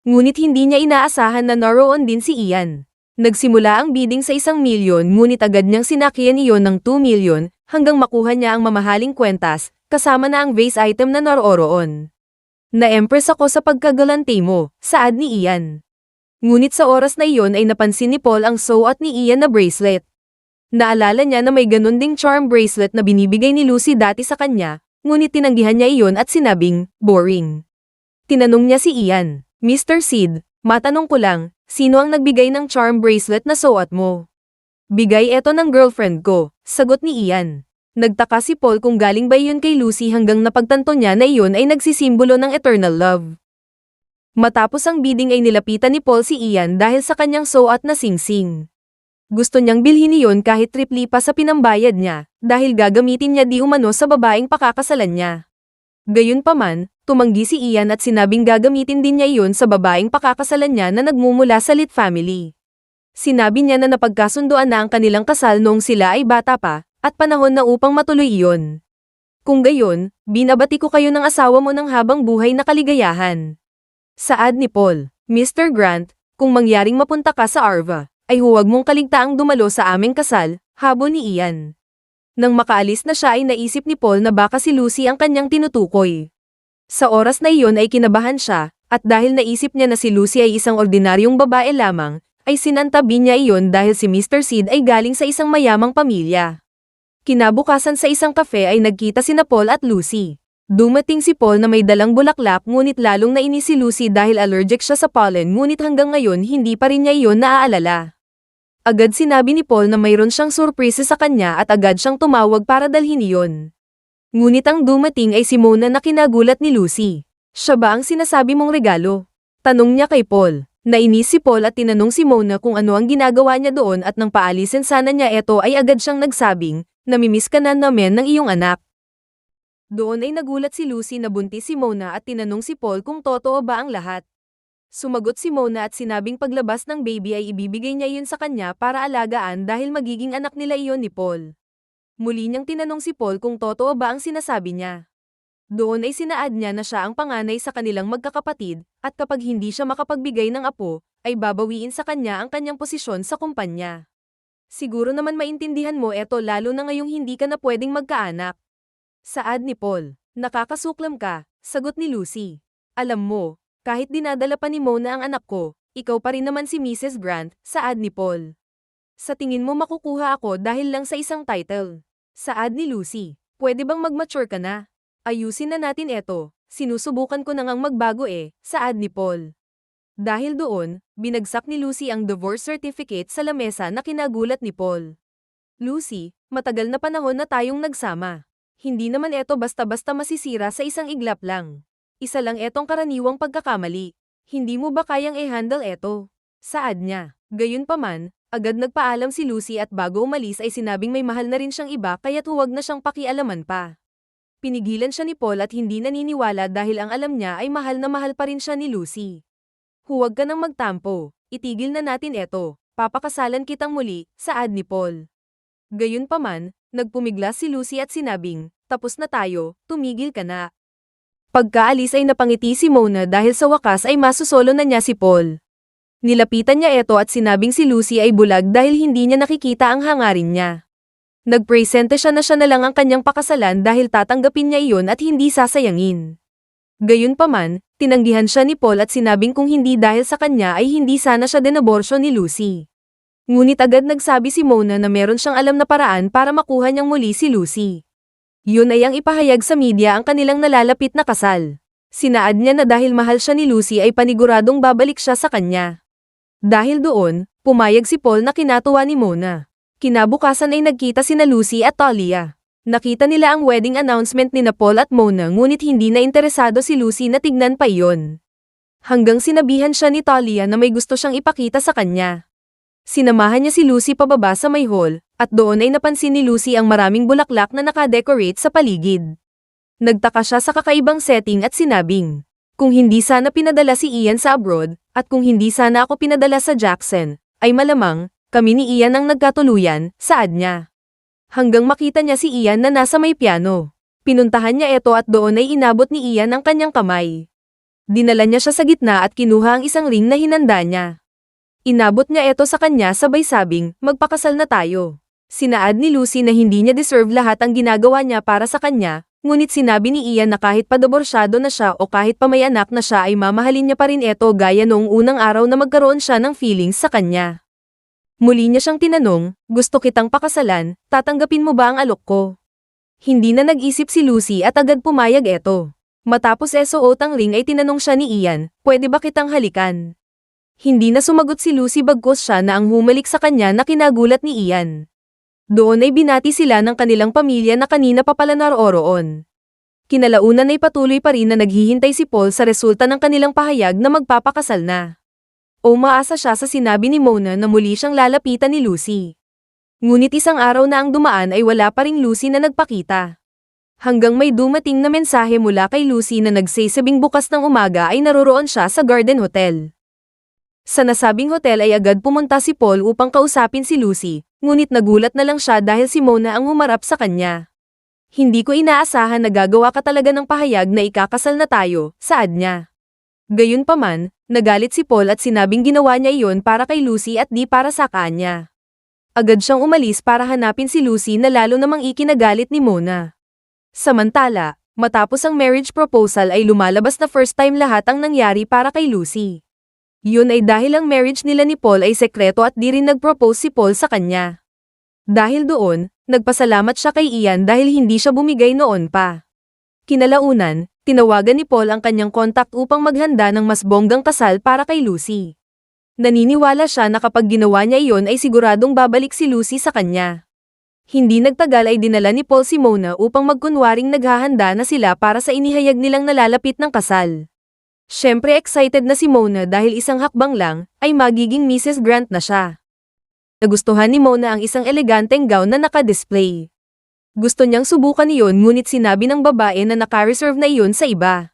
Ngunit hindi niya inaasahan na naroon din si Ian. Nagsimula ang bidding sa 1,000,000 ngunit agad niyang sinakyan iyon ng 2,000,000 hanggang makuha niya ang mamahaling kwentas, kasama na ang vase item na naroon. Na-impress ako sa pagkagalante mo, saad ni Ian. Ngunit sa oras na iyon ay napansin ni Paul ang suot ni Ian na bracelet. Naalala niya na may ganun ding charm bracelet na binibigay ni Lucy dati sa kanya, ngunit tinanggihan niya iyon at sinabing, boring. Tinanong niya si Ian, Mr. Sid, matanong ko lang, sino ang nagbigay ng charm bracelet na suot mo? Bigay ito ng girlfriend ko, sagot ni Ian. Nagtaka si Paul kung galing ba iyon kay Lucy hanggang napagtanto niya na iyon ay nagsisimbolo ng eternal love. Matapos ang bidding ay nilapitan ni Paul si Ian dahil sa kanyang suot na singsing. Gusto niyang bilhin iyon kahit tripli pa sa pinambayad niya, dahil gagamitin niya di umano sa babaeng pakakasalan niya. Gayunpaman, tumanggi si Ian at sinabing gagamitin din niya iyon sa babaeng pakakasalan niya na nagmumula sa Lit family. Sinabi niya na napagkasunduan na ang kanilang kasal noong sila ay bata pa, at panahon na upang matuloy iyon. Kung gayon, binabati ko kayo ng asawa mo ng habang buhay na kaligayahan. Saad ni Paul, Mr. Grant, kung mangyaring mapunta ka sa Arva, ay huwag mong kaligtaang dumalo sa aming kasal, habol ni Ian. Nang makaalis na siya ay naisip ni Paul na baka si Lucy ang kanyang tinutukoy. Sa oras na iyon ay kinabahan siya, at dahil naisip niya na si Lucy ay isang ordinaryong babae lamang, ay sinantabi niya iyon dahil si Mr. Sid ay galing sa isang mayamang pamilya. Kinabukasan sa isang kafe ay nagkita sina Paul at Lucy. Dumating si Paul na may dalang bulaklak ngunit lalong nainis si Lucy dahil allergic siya sa pollen ngunit hanggang ngayon hindi pa rin niya iyon naaalala. Agad sinabi ni Paul na mayroon siyang surprise sa kanya at agad siyang tumawag para dalhin iyon. Ngunit ang dumating ay si Mona na kinagulat ni Lucy. Siya ba ang sinasabi mong regalo? Tanong niya kay Paul. Nainis si Paul at tinanong si Mona kung ano ang ginagawa niya doon at nang paalisin sana niya ito ay agad siyang nagsabing, namimiss ka na namin ng iyong anak. Doon ay nagulat si Lucy na buntis si Mona at tinanong si Paul kung totoo ba ang lahat. Sumagot si Mona at sinabing paglabas ng baby ay ibibigay niya iyon sa kanya para alagaan dahil magiging anak nila iyon ni Paul. Muli niyang tinanong si Paul kung totoo ba ang sinasabi niya. Doon ay sinaad niya na siya ang panganay sa kanilang magkakapatid at kapag hindi siya makapagbigay ng apo, ay babawiin sa kanya ang kanyang posisyon sa kumpanya. Siguro naman maintindihan mo eto lalo na ngayong hindi ka na pwedeng magkaanak. Saad ni Paul, nakakasuklam ka, sagot ni Lucy. Alam mo, kahit dinadala pa ni Mona ang anak ko, ikaw pa rin naman si Mrs. Grant, saad ni Paul. Sa tingin mo makukuha ako dahil lang sa isang title. Saad ni Lucy, pwede bang mag-mature ka na? Ayusin na natin eto, sinusubukan ko na ngang magbago saad ni Paul. Dahil doon, binagsak ni Lucy ang divorce certificate sa lamesa na kinagulat ni Paul. Lucy, matagal na panahon na tayong nagsama. Hindi naman eto basta-basta masisira sa isang iglap lang. Isa lang etong karaniwang pagkakamali. Hindi mo ba kayang i-handle eto? Saad niya. Gayunpaman, agad nagpaalam si Lucy at bago umalis ay sinabing may mahal na rin siyang iba kaya't huwag na siyang pakialaman pa. Pinigilan siya ni Paul at hindi naniniwala dahil ang alam niya ay mahal na mahal pa rin siya ni Lucy. Huwag ka nang magtampo, itigil na natin eto, papakasalan kitang muli, saad ni Paul. Gayunpaman, nagpumiglas si Lucy at sinabing, tapos na tayo, tumigil ka na. Pagkaalis ay napangiti si Mona dahil sa wakas ay masusolo na niya si Paul. Nilapitan niya ito at sinabing si Lucy ay bulag dahil hindi niya nakikita ang hangarin niya. Nagpresente siya na lang ang kanyang pakasalan dahil tatanggapin niya iyon at hindi sasayangin. Gayunpaman, tinanggihan siya ni Paul at sinabing kung hindi dahil sa kanya ay hindi sana siya dinaborsyo ni Lucy. Ngunit agad nagsabi si Mona na meron siyang alam na paraan para makuha niyang muli si Lucy. Yun ay ang ipahayag sa media ang kanilang nalalapit na kasal. Sinaad niya na dahil mahal siya ni Lucy ay paniguradong babalik siya sa kanya. Dahil doon, pumayag si Paul na kinatuwa ni Mona. Kinabukasan ay nagkita sina Lucy at Talia. Nakita nila ang wedding announcement ni Paul at Mona ngunit hindi na interesado si Lucy na tignan pa iyon. Hanggang sinabihan siya ni Talia na may gusto siyang ipakita sa kanya. Sinamahan niya si Lucy pababa sa may hall, at doon ay napansin ni Lucy ang maraming bulaklak na nakadecorate sa paligid. Nagtaka siya sa kakaibang setting at sinabing, Kung hindi sana pinadala si Ian sa abroad, at kung hindi sana ako pinadala sa Jackson, ay malamang, kami ni Ian ang nagkatuluyan, saad niya. Hanggang makita niya si Ian na nasa may piano. Pinuntahan niya ito at doon ay inabot ni Ian ang kanyang kamay. Dinala niya siya sa gitna at kinuha ang isang ring na hinanda niya. Inabot niya ito sa kanya sabay sabing, magpakasal na tayo. Sinaad ni Lucy na hindi niya deserve lahat ang ginagawa niya para sa kanya, ngunit sinabi ni Ian na kahit padaborsyado na siya o kahit pa may anak na siya ay mamahalin niya pa rin ito gaya noong unang araw na magkaroon siya ng feelings sa kanya. Muli niya siyang tinanong, gusto kitang pakasalan, tatanggapin mo ba ang alok ko? Hindi na nag-isip si Lucy at agad pumayag ito. Matapos suot ang ring ay tinanong siya ni Ian, pwede ba kitang halikan? Hindi na sumagot si Lucy bagkus siya na ang humalik sa kanya na kinagulat ni Ian. Doon ay binati sila ng kanilang pamilya na kanina pa pala naroroon. Kinalaunan ay patuloy pa rin na naghihintay si Paul sa resulta ng kanilang pahayag na magpapakasal na. Umaasa siya sa sinabi ni Mona na muli siyang lalapitan ni Lucy. Ngunit isang araw na ang dumaan ay wala pa ring Lucy na nagpakita. Hanggang may dumating na mensahe mula kay Lucy na nagsasabing bukas ng umaga ay naroroon siya sa Garden Hotel. Sa nasabing hotel ay agad pumunta si Paul upang kausapin si Lucy, ngunit nagulat na lang siya dahil si Mona ang humarap sa kanya. Hindi ko inaasahan na gagawa ka talaga ng pahayag na ikakasal na tayo, saad niya. Gayunpaman, nagalit si Paul at sinabing ginawa niya iyon para kay Lucy at di para sa kanya. Agad siyang umalis para hanapin si Lucy na lalo namang ikinagalit ni Mona. Samantala, matapos ang marriage proposal ay lumalabas na first time lahat ang nangyari para kay Lucy. Yun ay dahil ang marriage nila ni Paul ay sekreto at di rin nag-propose si Paul sa kanya. Dahil doon, nagpasalamat siya kay Ian dahil hindi siya bumigay noon pa. Kinalaunan, tinawagan ni Paul ang kanyang kontak upang maghanda ng mas bonggang kasal para kay Lucy. Naniniwala siya na kapag ginawa niya iyon ay siguradong babalik si Lucy sa kanya. Hindi nagtagal ay dinala ni Paul si Mona upang magkunwaring naghahanda na sila para sa inihayag nilang nalalapit ng kasal. Siyempre excited na si Mona dahil isang hakbang lang ay magiging Mrs. Grant na siya. Nagustuhan ni Mona ang isang eleganteng gown na naka-display. Gusto niyang subukan iyon ngunit sinabi ng babae na naka-reserve na iyon sa iba.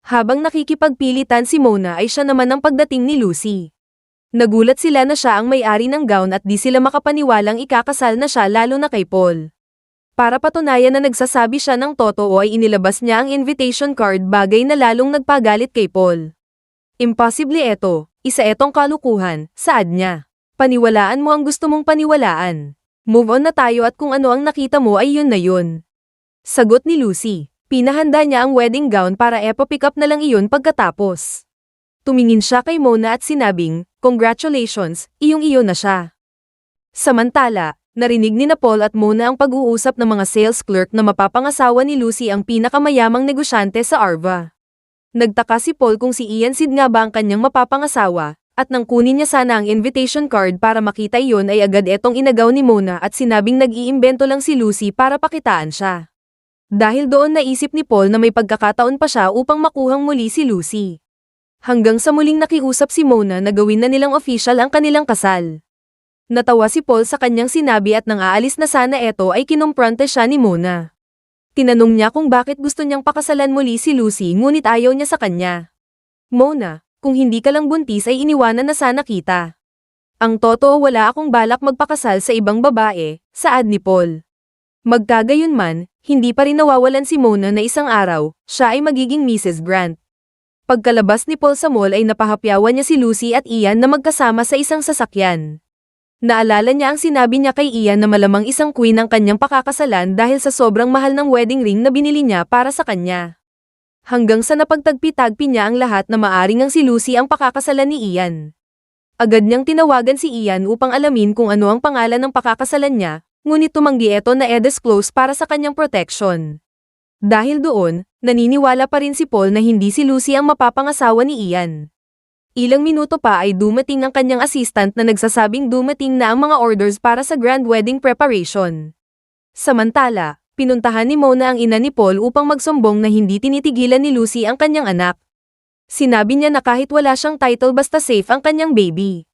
Habang nakikipagpilitan si Mona ay siya naman ang pagdating ni Lucy. Nagulat sila na siya ang may-ari ng gown at di sila makapaniwalang ikakasal na siya lalo na kay Paul. Para patunayan na nagsasabi siya ng totoo ay inilabas niya ang invitation card bagay na lalong nagpagalit kay Paul. Imposible ito, isa etong kalukuhan, saad niya. Paniwalaan mo ang gusto mong paniwalaan. Move on na tayo at kung ano ang nakita mo ay yun na yun. Sagot ni Lucy. Pinahanda niya ang wedding gown para pick up na lang iyon pagkatapos. Tumingin siya kay Mona at sinabing, congratulations, iyong-iyo na siya. Samantala, narinig ni Paul at Mona ang pag-uusap ng mga sales clerk na mapapangasawa ni Lucy ang pinakamayamang negosyante sa Arva. Nagtaka si Paul kung si Ian Sid nga ba ang kanyang mapapangasawa, at nang kunin niya sana ang invitation card para makita iyon ay agad etong inagaw ni Mona at sinabing nag-iimbento lang si Lucy para pakitaan siya. Dahil doon naisip ni Paul na may pagkakataon pa siya upang makuhang muli si Lucy. Hanggang sa muling nakiusap si Mona na gawin na nilang official ang kanilang kasal. Natawa si Paul sa kanyang sinabi at nang aalis na sana ito ay kinumpronte siya ni Mona. Tinanong niya kung bakit gusto niyang pakasalan muli si Lucy ngunit ayaw niya sa kanya. Mona, kung hindi ka lang buntis ay iniwanan na sana kita. Ang totoo wala akong balak magpakasal sa ibang babae, saad ni Paul. Magkagayunman, hindi pa rin nawawalan si Mona na isang araw, siya ay magiging Mrs. Grant. Pagkalabas ni Paul sa mall ay napahapyawan niya si Lucy at Ian na magkasama sa isang sasakyan. Naalala niya ang sinabi niya kay Ian na malamang isang queen ang kanyang pakakasalan dahil sa sobrang mahal ng wedding ring na binili niya para sa kanya. Hanggang sa napagtagpi-tagpi niya ang lahat na maaring ang si Lucy ang pakakasalan ni Ian. Agad niyang tinawagan si Ian upang alamin kung ano ang pangalan ng pakakasalan niya, ngunit tumanggi ito na i-disclose para sa kanyang protection. Dahil doon, naniniwala pa rin si Paul na hindi si Lucy ang mapapangasawa ni Ian. Ilang minuto pa ay dumating ang kanyang assistant na nagsasabing dumating na ang mga orders para sa grand wedding preparation. Samantala, pinuntahan ni Mona ang ina ni Paul upang magsumbong na hindi tinitigilan ni Lucy ang kanyang anak. Sinabi niya na kahit wala siyang title basta safe ang kanyang baby.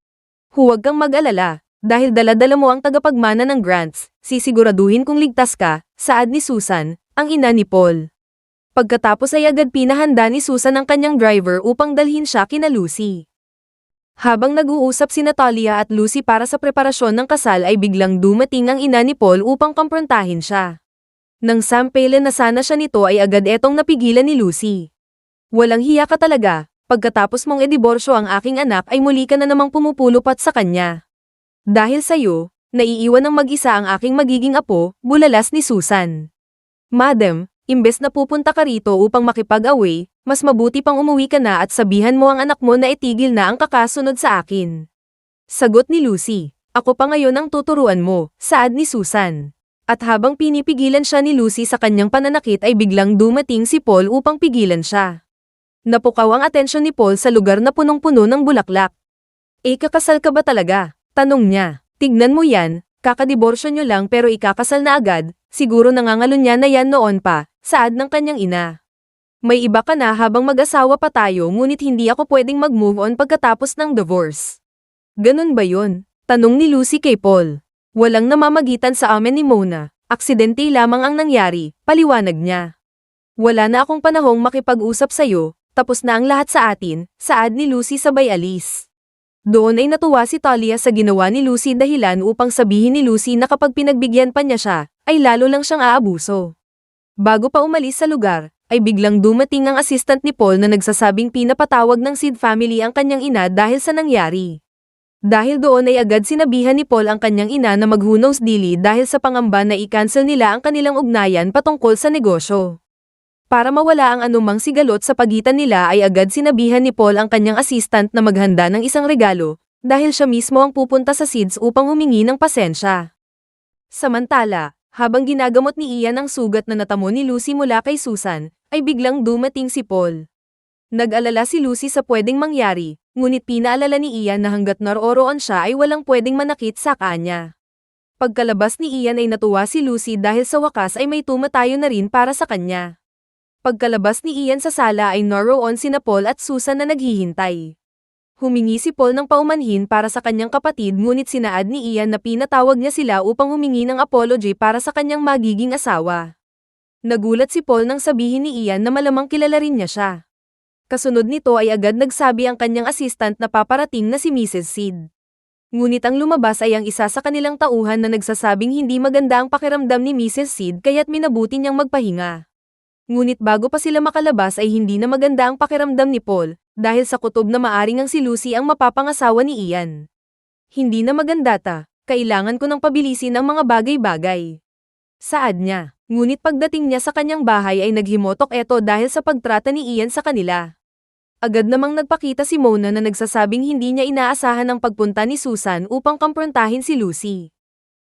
Huwag kang mag-alala, dahil dala-dala mo ang tagapagmana ng grants, sisiguraduhin kung ligtas ka, saad ni Susan, ang ina ni Paul. Pagkatapos ay agad pinahanda ni Susan ang kanyang driver upang dalhin siya kina Lucy. Habang nag-uusap sina Talia at Lucy para sa preparasyon ng kasal ay biglang dumating ang ina ni Paul upang kumprontahin siya. Nang sampailan na sana siya nito ay agad etong napigilan ni Lucy. Walang hiya ka talaga, pagkatapos mong ediborsyo ang aking anak ay muli ka na namang pumupulupat sa kanya. Dahil sa'yo, naiiwan ng mag-isa ang aking magiging apo, bulalas ni Susan. Madam, imbes na pupunta ka rito upang makipag-away, mas mabuti pang umuwi ka na at sabihan mo ang anak mo na itigil na ang kakasunod sa akin. Sagot ni Lucy, ako pa ngayon ang tuturuan mo, saad ni Susan. At habang pinipigilan siya ni Lucy sa kanyang pananakit ay biglang dumating si Paul upang pigilan siya. Napukaw ang atensyon ni Paul sa lugar na punong-puno ng bulaklak. Kakasal ka ba talaga? Tanong niya. Tignan mo yan, kakadiborsyo nyo lang pero ikakasal na agad, siguro nangangalo niya na yan noon pa, saad ng kanyang ina. May iba ka na habang mag-asawa pa tayo ngunit hindi ako pwedeng mag-move on pagkatapos ng divorce. Ganun ba yun? Tanong ni Lucy kay Paul. Walang namamagitan sa amin ni Mona, aksidente lamang ang nangyari, paliwanag niya. Wala na akong panahong makipag-usap sa'yo, tapos na ang lahat sa atin, saad ni Lucy sabay alis. Doon ay natuwa si Talia sa ginawa ni Lucy dahilan upang sabihin ni Lucy na kapag pinagbigyan pa niya siya, ay lalo lang siyang aabuso. Bago pa umalis sa lugar, ay biglang dumating ang assistant ni Paul na nagsasabing pinapatawag ng Sid family ang kanyang ina dahil sa nangyari. Dahil doon ay agad sinabihan ni Paul ang kanyang ina na mag-who knows dili dahil sa pangamba na i-cancel nila ang kanilang ugnayan patungkol sa negosyo. Para mawala ang anumang sigalot sa pagitan nila ay agad sinabihan ni Paul ang kanyang assistant na maghanda ng isang regalo, dahil siya mismo ang pupunta sa Sids upang humingi ng pasensya. Samantala, habang ginagamot ni Ian ang sugat na natamo ni Lucy mula kay Susan, ay biglang dumating si Paul. Nag-alala si Lucy sa pwedeng mangyari, ngunit pinaalala ni Ian na hanggat naroroon siya ay walang pwedeng manakit sa kanya. Pagkalabas ni Ian ay natuwa si Lucy dahil sa wakas ay may tumatayo na rin para sa kanya. Pagkalabas ni Ian sa sala ay naroon sina Paul at Susan na naghihintay. Humingi si Paul ng paumanhin para sa kanyang kapatid ngunit sinaad ni Ian na pinatawag niya sila upang humingi ng apology para sa kanyang magiging asawa. Nagulat si Paul nang sabihin ni Ian na malamang kilala rin niya siya. Kasunod nito ay agad nagsabi ang kanyang assistant na paparating na si Mrs. Sid. Ngunit ang lumabas ay ang isa sa kanilang tauhan na nagsasabing hindi maganda ang pakiramdam ni Mrs. Sid kaya't minabuti niyang magpahinga. Ngunit bago pa sila makalabas ay hindi na maganda ang pakiramdam ni Paul, dahil sa kutob na maaring ang si Lucy ang mapapangasawa ni Ian. Hindi na maganda kailangan ko nang pabilisin ang mga bagay-bagay. Saad niya, ngunit pagdating niya sa kanyang bahay ay naghimotok eto dahil sa pagtrata ni Ian sa kanila. Agad namang nagpakita si Mona na nagsasabing hindi niya inaasahan ang pagpunta ni Susan upang kumprontahin si Lucy.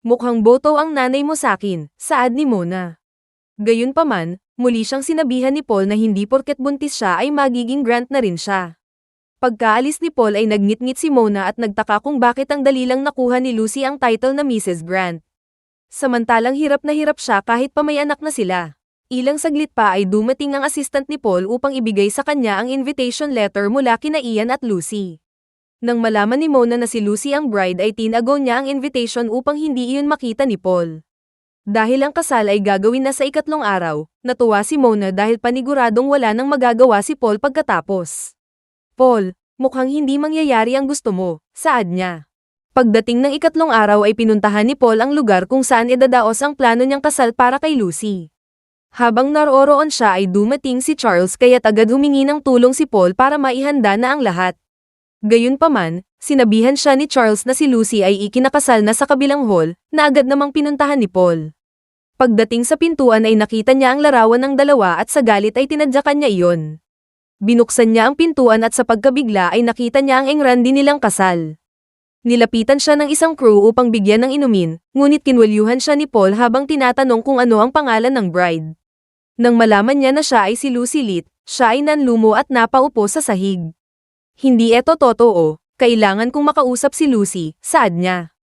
Mukhang boto ang nanay mo sakin, saad ni Mona. Gayunpaman, muli siyang sinabihan ni Paul na hindi porket buntis siya ay magiging Grant na rin siya. Pagkaalis ni Paul ay nagnitngit si Mona at nagtaka kung bakit ang dali lang nakuha ni Lucy ang title na Mrs. Grant. Samantalang hirap na hirap siya kahit pa may anak na sila. Ilang saglit pa ay dumating ang assistant ni Paul upang ibigay sa kanya ang invitation letter mula kina Ian at Lucy. Nang malaman ni Mona na si Lucy ang bride ay tinago niya ang invitation upang hindi iyon makita ni Paul. Dahil ang kasal ay gagawin na sa ikatlong araw, natuwa si Mona dahil paniguradong wala nang magagawa si Paul pagkatapos. Paul, mukhang hindi mangyayari ang gusto mo, saad niya. Pagdating ng ikatlong araw ay pinuntahan ni Paul ang lugar kung saan idadaos ang plano niyang kasal para kay Lucy. Habang naroroon siya ay dumating si Charles kaya't agad humingi ng tulong si Paul para maihanda na ang lahat. Gayunpaman, sinabihan siya ni Charles na si Lucy ay ikinakasal na sa kabilang hall, na agad namang pinuntahan ni Paul. Pagdating sa pintuan ay nakita niya ang larawan ng dalawa at sa galit ay tinadyakan niya iyon. Binuksan niya ang pintuan at sa pagkabigla ay nakita niya ang engrande nilang kasal. Nilapitan siya ng isang crew upang bigyan ng inumin, ngunit kinwelyuhan siya ni Paul habang tinatanong kung ano ang pangalan ng bride. Nang malaman niya na siya ay si Lucy Litt, siya ay nanlumo at napaupo sa sahig. Hindi eto totoo, kailangan kong makausap si Lucy, saad niya.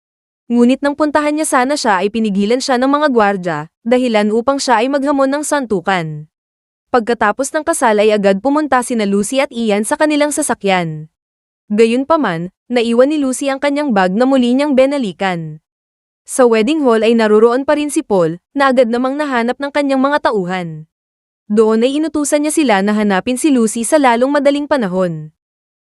Ngunit nang puntahan niya sana siya ay pinigilan siya ng mga gwardya, dahilan upang siya ay maghamon ng santukan. Pagkatapos ng kasal ay agad pumunta sina Lucy at Ian sa kanilang sasakyan. Gayunpaman, naiwan ni Lucy ang kanyang bag na muli niyang benalikan. Sa wedding hall ay naroon pa rin si Paul, na agad namang nahanap ng kanyang mga tauhan. Doon ay inutusan niya sila na hanapin si Lucy sa lalong madaling panahon.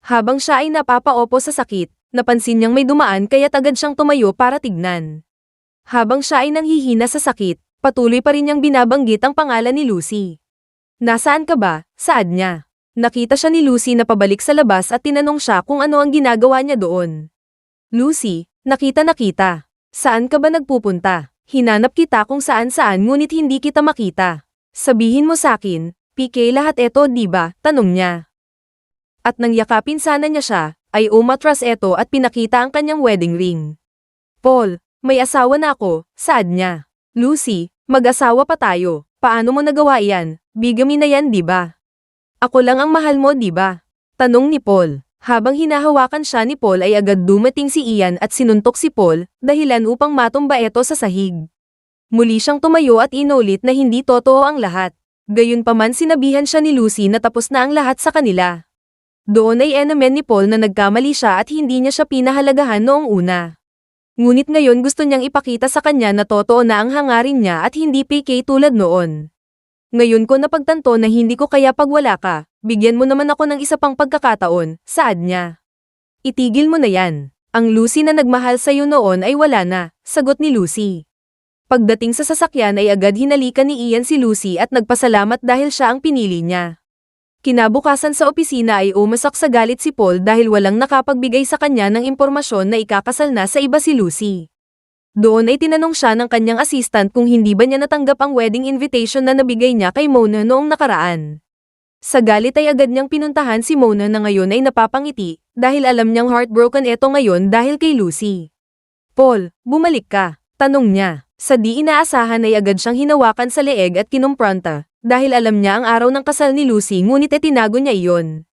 Habang siya ay napapaupo sa sakit, napansin niyang may dumaan kaya't agad siyang tumayo para tignan. Habang siya ay nanghihina sa sakit, patuloy pa rin niyang binabanggit ang pangalan ni Lucy. Nasaan ka ba? Saad niya. Nakita siya ni Lucy na pabalik sa labas at tinanong siya kung ano ang ginagawa niya doon. Lucy, nakita. Saan ka ba nagpupunta? Hinanap kita kung saan-saan ngunit hindi kita makita. Sabihin mo sakin, PK lahat eto di ba? Tanong niya. At nang yakapin sana niya siya, ay umatras eto at pinakita ang kanyang wedding ring. Paul, may asawa na ako, saad niya. Lucy, mag-asawa pa tayo. Paano mo nagawa iyan? Bigamy na yan di ba? Ako lang ang mahal mo di ba? Tanong ni Paul. Habang hinahawakan siya ni Paul ay agad dumating si Ian at sinuntok si Paul, dahilan upang matumba ito sa sahig. Muli siyang tumayo at inulit na hindi totoo ang lahat. Gayunpaman sinabihan siya ni Lucy na tapos na ang lahat sa kanila. Doon ay enamen ni Paul na nagkamali siya at hindi niya siya pinahalagahan noong una. Ngunit ngayon gusto niyang ipakita sa kanya na totoo na ang hangarin niya at hindi PK tulad noon. Ngayon ko napagtanto na hindi ko kaya pag wala ka, bigyan mo naman ako ng isa pang pagkakataon, saad niya. Itigil mo na yan. Ang Lucy na nagmahal sa'yo noon ay wala na, sagot ni Lucy. Pagdating sa sasakyan ay agad hinalikan ni Ian si Lucy at nagpasalamat dahil siya ang pinili niya. Kinabukasan sa opisina ay umasak sa galit si Paul dahil walang nakapagbigay sa kanya ng impormasyon na ikakasal na sa iba si Lucy. Doon ay tinanong siya ng kanyang assistant kung hindi ba niya natanggap ang wedding invitation na nabigay niya kay Mona noong nakaraan. Sa galit ay agad niyang pinuntahan si Mona na ngayon ay napapangiti, dahil alam niyang heartbroken ito ngayon dahil kay Lucy. Paul, bumalik ka, tanong niya. Sa di inaasahan ay agad siyang hinawakan sa leeg at kinumpronta, dahil alam niya ang araw ng kasal ni Lucy ngunit tinago niya iyon.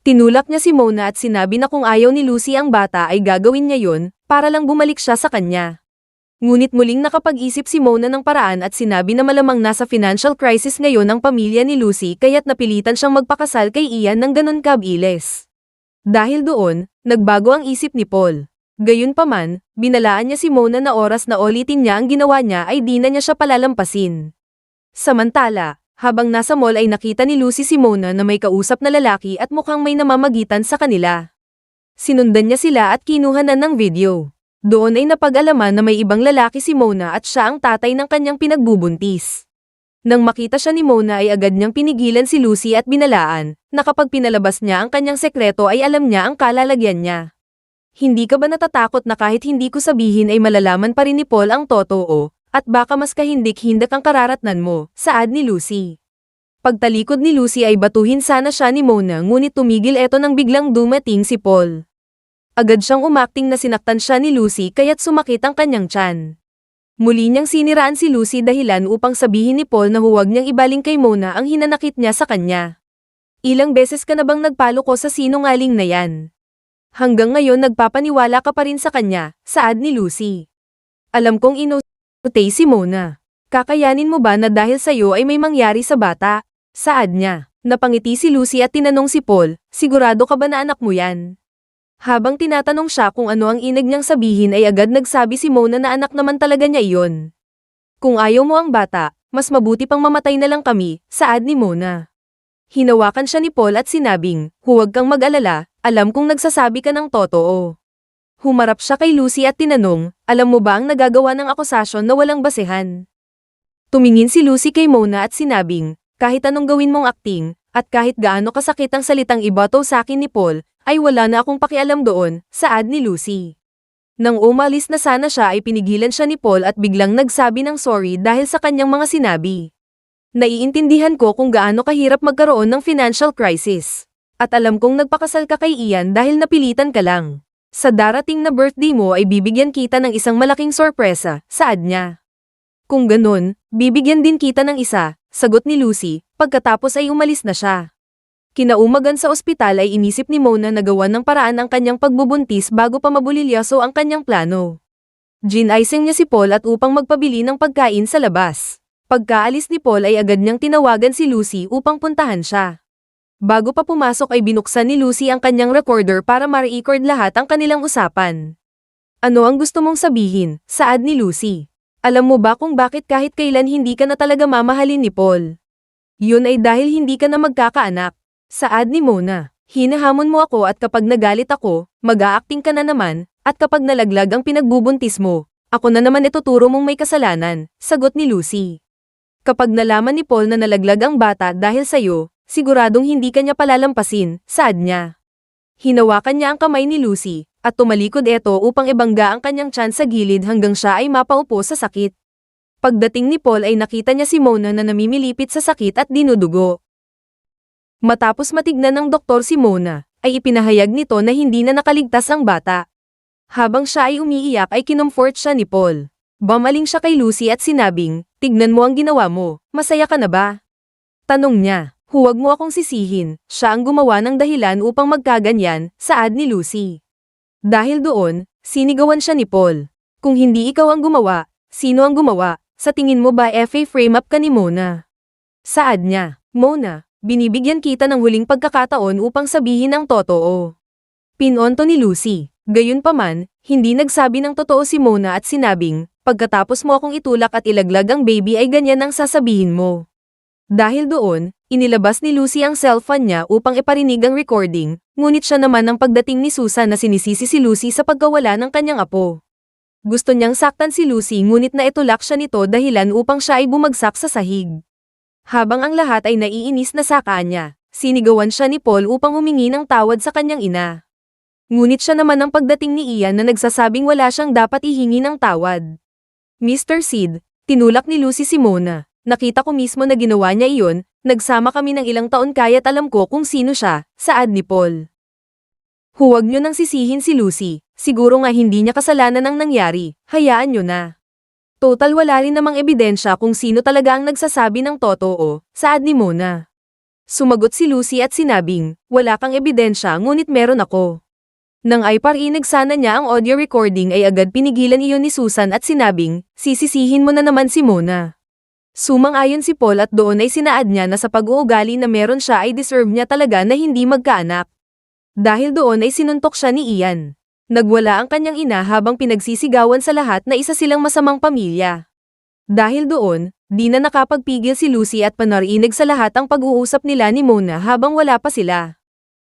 Tinulak niya si Mona at sinabi na kung ayaw ni Lucy ang bata ay gagawin niya yon, para lang bumalik siya sa kanya. Ngunit muling nakapag-isip si Mona ng paraan at sinabi na malamang nasa financial crisis ngayon ang pamilya ni Lucy kaya't napilitan siyang magpakasal kay Ian ng ganun kabilis. Dahil doon, nagbago ang isip ni Paul. Gayunpaman, binalaan niya si Mona na oras na ulitin niya ang ginawa niya ay di na niya siya palalampasin. Samantala, habang nasa mall ay nakita ni Lucy si Mona na may kausap na lalaki at mukhang may namamagitan sa kanila. Sinundan niya sila at kinuhanan ng video. Doon ay napag-alaman na may ibang lalaki si Mona at siya ang tatay ng kanyang pinagbubuntis. Nang makita siya ni Mona ay agad niyang pinigilan si Lucy at binalaan, na kapag pinalabas niya ang kanyang sekreto ay alam niya ang kalalagyan niya. Hindi ka ba natatakot na kahit hindi ko sabihin ay malalaman pa rin ni Paul ang totoo, at baka mas kahindik-hindik ang kararatnan mo, saad ni Lucy. Pagtalikod ni Lucy ay batuhin sana siya ni Mona ngunit tumigil ito nang biglang dumating si Paul. Agad siyang umakting na sinaktan siya ni Lucy kaya't sumakit ang kanyang tiyan. Muli niyang siniraan si Lucy dahilan upang sabihin ni Paul na huwag niyang ibaling kay Mona ang hinanakit niya sa kanya. Ilang beses ka na bang nagpalo ko sa sinungaling na yan? Hanggang ngayon nagpapaniwala ka pa rin sa kanya, saad ni Lucy. Alam kong inutay si Mona. Kakayanin mo ba na dahil sa'yo ay may mangyari sa bata? Saad niya. Napangiti si Lucy at tinanong si Paul, sigurado ka ba na anak mo yan? Habang tinatanong siya kung ano ang inig niyang sabihin ay agad nagsabi si Mona na anak naman talaga niya iyon. Kung ayaw mo ang bata, mas mabuti pang mamatay na lang kami, saad ni Mona. Hinawakan siya ni Paul at sinabing, huwag kang mag-alala, alam kong nagsasabi ka ng totoo. Humarap siya kay Lucy at tinanong, alam mo ba ang nagagawa ng akusasyon na walang basehan? Tumingin si Lucy kay Mona at sinabing, kahit anong gawin mong acting, at kahit gaano kasakit ang salitang ibato sa akin ni Paul, ay wala na akong pakialam doon, saad ni Lucy. Nang umalis na sana siya ay pinigilan siya ni Paul at biglang nagsabi ng sorry dahil sa kanyang mga sinabi. Naiintindihan ko kung gaano kahirap magkaroon ng financial crisis. At alam kong nagpakasal ka kay Ian dahil napilitan ka lang. Sa darating na birthday mo ay bibigyan kita ng isang malaking sorpresa, saad niya. Kung ganun, bibigyan din kita ng isa, sagot ni Lucy, pagkatapos ay umalis na siya. Kinaumagan sa ospital ay inisip ni Mona na gawan ng paraan ang kanyang pagbubuntis bago pa mabulilyaso ang kanyang plano. Ginaising niya si Paul at upang magpabili ng pagkain sa labas. Pagkaalis ni Paul ay agad niyang tinawagan si Lucy upang puntahan siya. Bago pa pumasok ay binuksan ni Lucy ang kanyang recorder para ma-record lahat ang kanilang usapan. Ano ang gusto mong sabihin, saad ni Lucy? Alam mo ba kung bakit kahit kailan hindi ka na talaga mamahalin ni Paul? Yun ay dahil hindi ka na magkakaanak. Saad ni Mona. Hinahamon mo ako at kapag nagalit ako, mag-aacting ka na naman, at kapag nalaglag ang pinagbubuntis mo, ako na naman ituturo mong may kasalanan, sagot ni Lucy. Kapag nalaman ni Paul na nalaglag ang bata dahil sa'yo, siguradong hindi ka niya palalampasin, saad niya. Hinawakan niya ang kamay ni Lucy, at tumalikod ito upang ibangga ang kanyang tiyan sa gilid hanggang siya ay mapaupo sa sakit. Pagdating ni Paul ay nakita niya si Mona na namimilipit sa sakit at dinudugo. Matapos matignan ng doktor si Mona, ay ipinahayag nito na hindi na nakaligtas ang bata. Habang siya ay umiiyak ay kinomfort siya ni Paul. Bumaling siya kay Lucy at sinabing, "Tignan mo ang ginawa mo, masaya ka na ba?" Tanong niya, "Huwag mo akong sisihin, siya ang gumawa ng dahilan upang magkaganyan," saad ni Lucy. Dahil doon, sinigawan siya ni Paul. "Kung hindi ikaw ang gumawa, sino ang gumawa? Sa tingin mo ba FA frame up ka ni Mona?" Saad niya, "Mona, binibigyan kita ng huling pagkakataon upang sabihin ang totoo." Pinonto ni Lucy. Gayunpaman, hindi nagsabi ng totoo si Mona at sinabing, "Pagkatapos mo akong itulak at ilaglag ang baby ay ganyan ang sasabihin mo." Dahil doon, inilabas ni Lucy ang cellphone niya upang iparinig ang recording, ngunit siya naman ang pagdating ni Susan na sinisisi si Lucy sa pagkawala ng kanyang apo. Gusto niyang saktan si Lucy ngunit naitulak siya nito dahilan upang siya ay bumagsak sa sahig. Habang ang lahat ay naiinis na sa kanya, sinigawan siya ni Paul upang humingi ng tawad sa kanyang ina. Ngunit siya naman ang pagdating ni Ian na nagsasabing wala siyang dapat ihingi ng tawad. Mr. Sid, tinulak ni Lucy si Mona. "Nakita ko mismo na ginawa niya iyon, nagsama kami ng ilang taon kaya't alam ko kung sino siya," saad ni Paul. "Huwag niyo nang sisihin si Lucy, siguro nga hindi niya kasalanan ang nangyari, hayaan niyo na. Total wala rin namang ebidensya kung sino talaga ang nagsasabi ng totoo," saad ni Mona. Sumagot si Lucy at sinabing, "Wala kang ebidensya ngunit meron ako." Nang ay parinig sana niya ang audio recording ay agad pinigilan iyon ni Susan at sinabing, "Sisisihin mo na naman si Mona." Sumang-ayon si Paul at doon ay sinaad niya na sa pag-uugali na meron siya ay deserve niya talaga na hindi magkaanak. Dahil doon ay sinuntok siya ni Ian. Nagwala ang kanyang ina habang pinagsisigawan sa lahat na isa silang masamang pamilya. Dahil doon, di na nakapagpigil si Lucy at panarinig sa lahat ang pag-uusap nila ni Mona habang wala pa sila.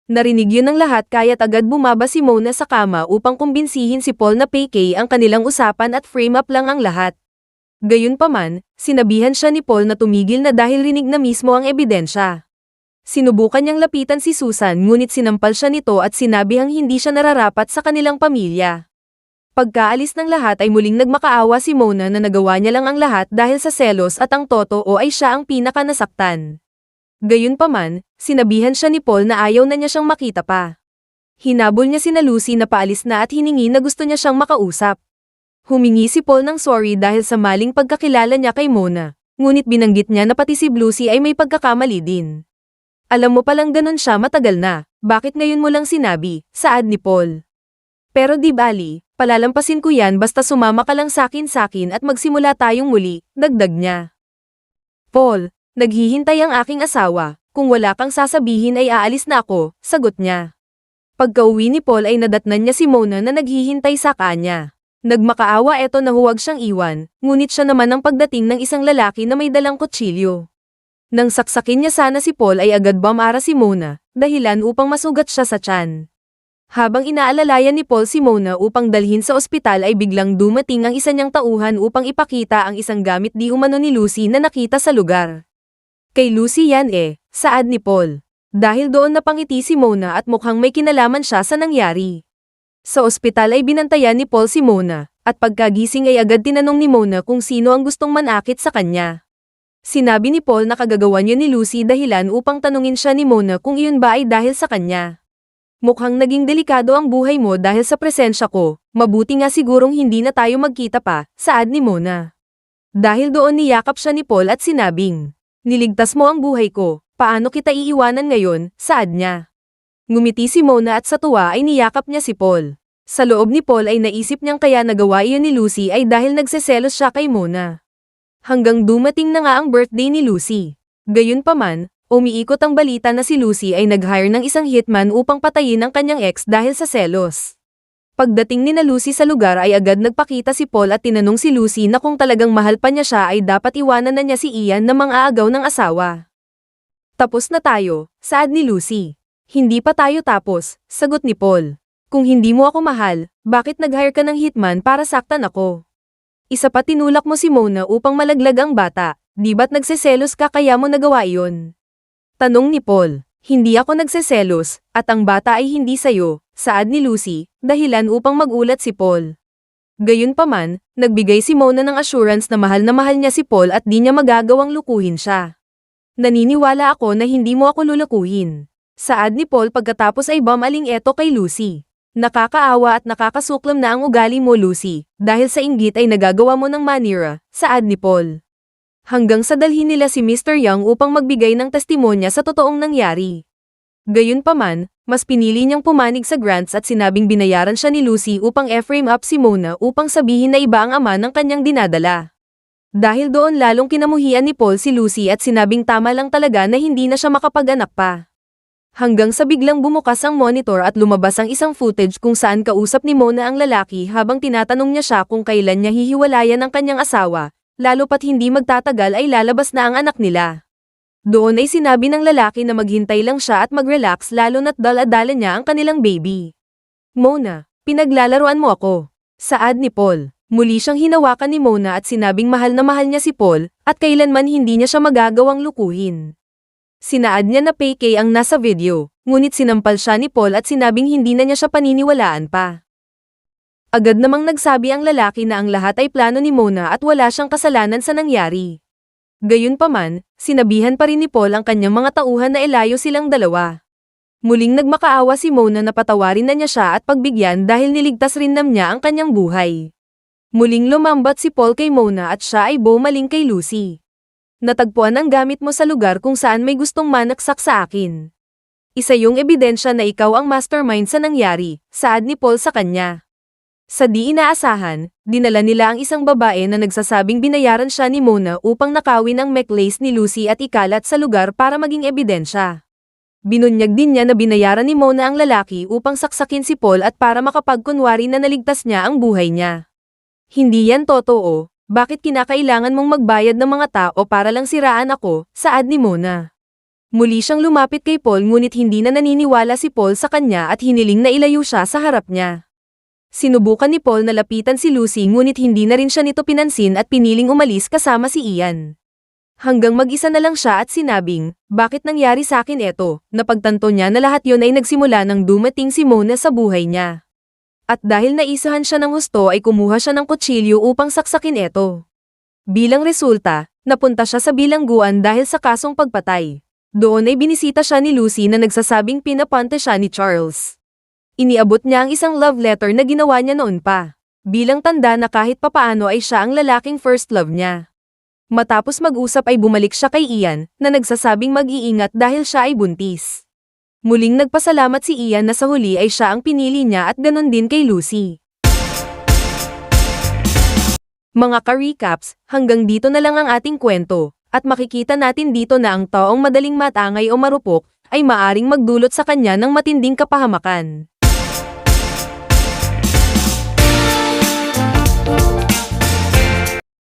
Narinig yun ng lahat kaya't agad bumaba si Mona sa kama upang kumbinsihin si Paul na fake ang kanilang usapan at frame up lang ang lahat. Gayunpaman, sinabihan siya ni Paul na tumigil na dahil rinig na mismo ang ebidensya. Sinubukan niyang lapitan si Susan ngunit sinampal siya nito at sinabihang hindi siya nararapat sa kanilang pamilya. Pagkaalis ng lahat ay muling nagmakaawa si Mona na nagawa niya lang ang lahat dahil sa selos at ang totoo ay siya ang pinaka-nasaktan. Gayunpaman, sinabihan siya ni Paul na ayaw na niya siyang makita pa. Hinabol niya sina Lucy na paalis na at hiningi na gusto niya siyang makausap. Humingi si Paul ng sorry dahil sa maling pagkakilala niya kay Mona, ngunit binanggit niya na pati si Lucy ay may pagkakamali din. "Alam mo palang ganon siya matagal na, bakit ngayon mo lang sinabi?" saad ni Paul. "Pero di bali, palalampasin ko yan basta sumama ka lang sakin at magsimula tayong muli," dagdag niya. "Paul, naghihintay ang aking asawa, kung wala kang sasabihin ay aalis na ako," sagot niya. Pagka-uwi ni Paul ay nadatnan niya si Mona na naghihintay sa kanya. Nagmakaawa eto na huwag siyang iwan, ngunit siya naman ang pagdating ng isang lalaki na may dalang kutsilyo. Nang saksakin niya sana si Paul ay agad bumara si Mona, dahilan upang masugat siya sa tiyan. Habang inaalalayan ni Paul si Mona upang dalhin sa ospital ay biglang dumating ang isa niyang tauhan upang ipakita ang isang gamit di umano ni Lucy na nakita sa lugar. "Kay Lucy yan saad ni Paul. Dahil doon napangiti si Mona at mukhang may kinalaman siya sa nangyari. Sa ospital ay binantayan ni Paul si Mona, at pagkagising ay agad tinanong ni Mona kung sino ang gustong manakit sa kanya. Sinabi ni Paul na kagagawan yun ni Lucy dahilan upang tanungin siya ni Mona kung iyon ba ay dahil sa kanya. "Mukhang naging delikado ang buhay mo dahil sa presensya ko, mabuti nga sigurong hindi na tayo magkita pa," saad ni Mona. Dahil doon niyakap siya ni Paul at sinabing, "Niligtas mo ang buhay ko, paano kita iiwanan ngayon?" saad niya. Ngumiti si Mona at sa tuwa ay niyakap niya si Paul. Sa loob ni Paul ay naisip niyang kaya nagawa iyon ni Lucy ay dahil nagseselos siya kay Mona. Hanggang dumating na nga ang birthday ni Lucy. Gayunpaman, umiikot ang balita na si Lucy ay nag-hire ng isang hitman upang patayin ang kanyang ex dahil sa selos. Pagdating ni na Lucy sa lugar ay agad nagpakita si Paul at tinanong si Lucy na kung talagang mahal pa niya siya ay dapat iwanan na niya si Ian na mang-aagaw ng asawa. Tapos na tayo, saad ni Lucy. Hindi pa tayo tapos, sagot ni Paul. Kung hindi mo ako mahal, bakit nag-hire ka ng hitman para saktan ako? Isa pa tinulak mo si Mona upang malaglag ang bata, di ba't nagseselos ka kaya mo nagawa iyon? Tanong ni Paul. Hindi ako nagseselos, at ang bata ay hindi sayo, saad ni Lucy, dahilan upang magulat si Paul. Gayunpaman, nagbigay si Mona ng assurance na mahal niya si Paul at di niya magagawang lukuhin siya. Naniniwala ako na hindi mo ako lulukuhin. Saad ni Paul pagkatapos ay bumaling eto kay Lucy. Nakakaawa at nakakasuklam na ang ugali mo, Lucy, dahil sa inggit ay nagagawa mo ng manira, saad ni Paul. Hanggang sa dalhin nila si Mr. Young upang magbigay ng testimonya sa totoong nangyari. Gayunpaman, mas pinili niyang pumanig sa grants at sinabing binayaran siya ni Lucy upang e-frame up si Mona upang sabihin na iba ang ama ng kanyang dinadala. Dahil doon lalong kinamuhian ni Paul si Lucy at sinabing tama lang talaga na hindi na siya makapag-anak pa. Hanggang sa biglang bumukas ang monitor at lumabas ang isang footage kung saan kausap ni Mona ang lalaki habang tinatanong niya siya kung kailan niya hihiwalayan ang kanyang asawa, lalo pat hindi magtatagal ay lalabas na ang anak nila. Doon ay sinabi ng lalaki na maghintay lang siya at mag-relax lalo na't dala-dala niya ang kanilang baby. Mona, pinaglalaruan mo ako. Saad ni Paul. Muli siyang hinawakan ni Mona at sinabing mahal na mahal niya si Paul at kailanman hindi niya siya magagawang lukuhin. Sinaad niya na fake ang nasa video, ngunit sinampal siya ni Paul at sinabing hindi na niya siya paniniwalaan pa. Agad namang nagsabi ang lalaki na ang lahat ay plano ni Mona at wala siyang kasalanan sa nangyari. Gayunpaman, sinabihan pa rin ni Paul ang kanyang mga tauhan na ilayo silang dalawa. Muling nagmakaawa si Mona na patawarin na niya siya at pagbigyan dahil niligtas rin niya ang kanyang buhay. Muling lumambat si Paul kay Mona at siya ay bumaling kay Lucy. Natagpuan ang gamit mo sa lugar kung saan may gustong manaksak sa akin. Isa yung ebidensya na ikaw ang mastermind sa nangyari, saad ni Paul sa kanya. Sa di inaasahan, dinala nila ang isang babae na nagsasabing binayaran siya ni Mona upang nakawin ang necklace ni Lucy at ikalat sa lugar para maging ebidensya. Binunyag din niya na binayaran ni Mona ang lalaki upang saksakin si Paul at para makapagkunwari na naligtas niya ang buhay niya. Hindi yan totoo, bakit kinakailangan mong magbayad ng mga tao para lang siraan ako, saad ni Mona. Muli siyang lumapit kay Paul ngunit hindi na naniniwala si Paul sa kanya at hiniling na ilayo siya sa harap niya. Sinubukan ni Paul na lapitan si Lucy ngunit hindi na rin siya nito pinansin at piniling umalis kasama si Ian. Hanggang mag-isa na lang siya at sinabing, bakit nangyari sa akin eto? Napagtanto niya na lahat yon ay nagsimula nang dumating si Mona sa buhay niya. At dahil naisahan siya ng husto ay kumuha siya ng kutsilyo upang saksakin eto. Bilang resulta, napunta siya sa bilangguan dahil sa kasong pagpatay. Doon ay binisita siya ni Lucy na nagsasabing pinapante siya ni Charles. Iniabot niya ang isang love letter na ginawa niya noon pa. Bilang tanda na kahit papaano ay siya ang lalaking first love niya. Matapos mag-usap ay bumalik siya kay Ian, na nagsasabing mag-iingat dahil siya ay buntis. Muling nagpasalamat si Ian na sa huli ay siya ang pinili niya at ganon din kay Lucy. Mga ka-recaps, hanggang dito na lang ang ating kwento, at makikita natin dito na ang taong madaling matangay o marupok, ay maaring magdulot sa kanya ng matinding kapahamakan.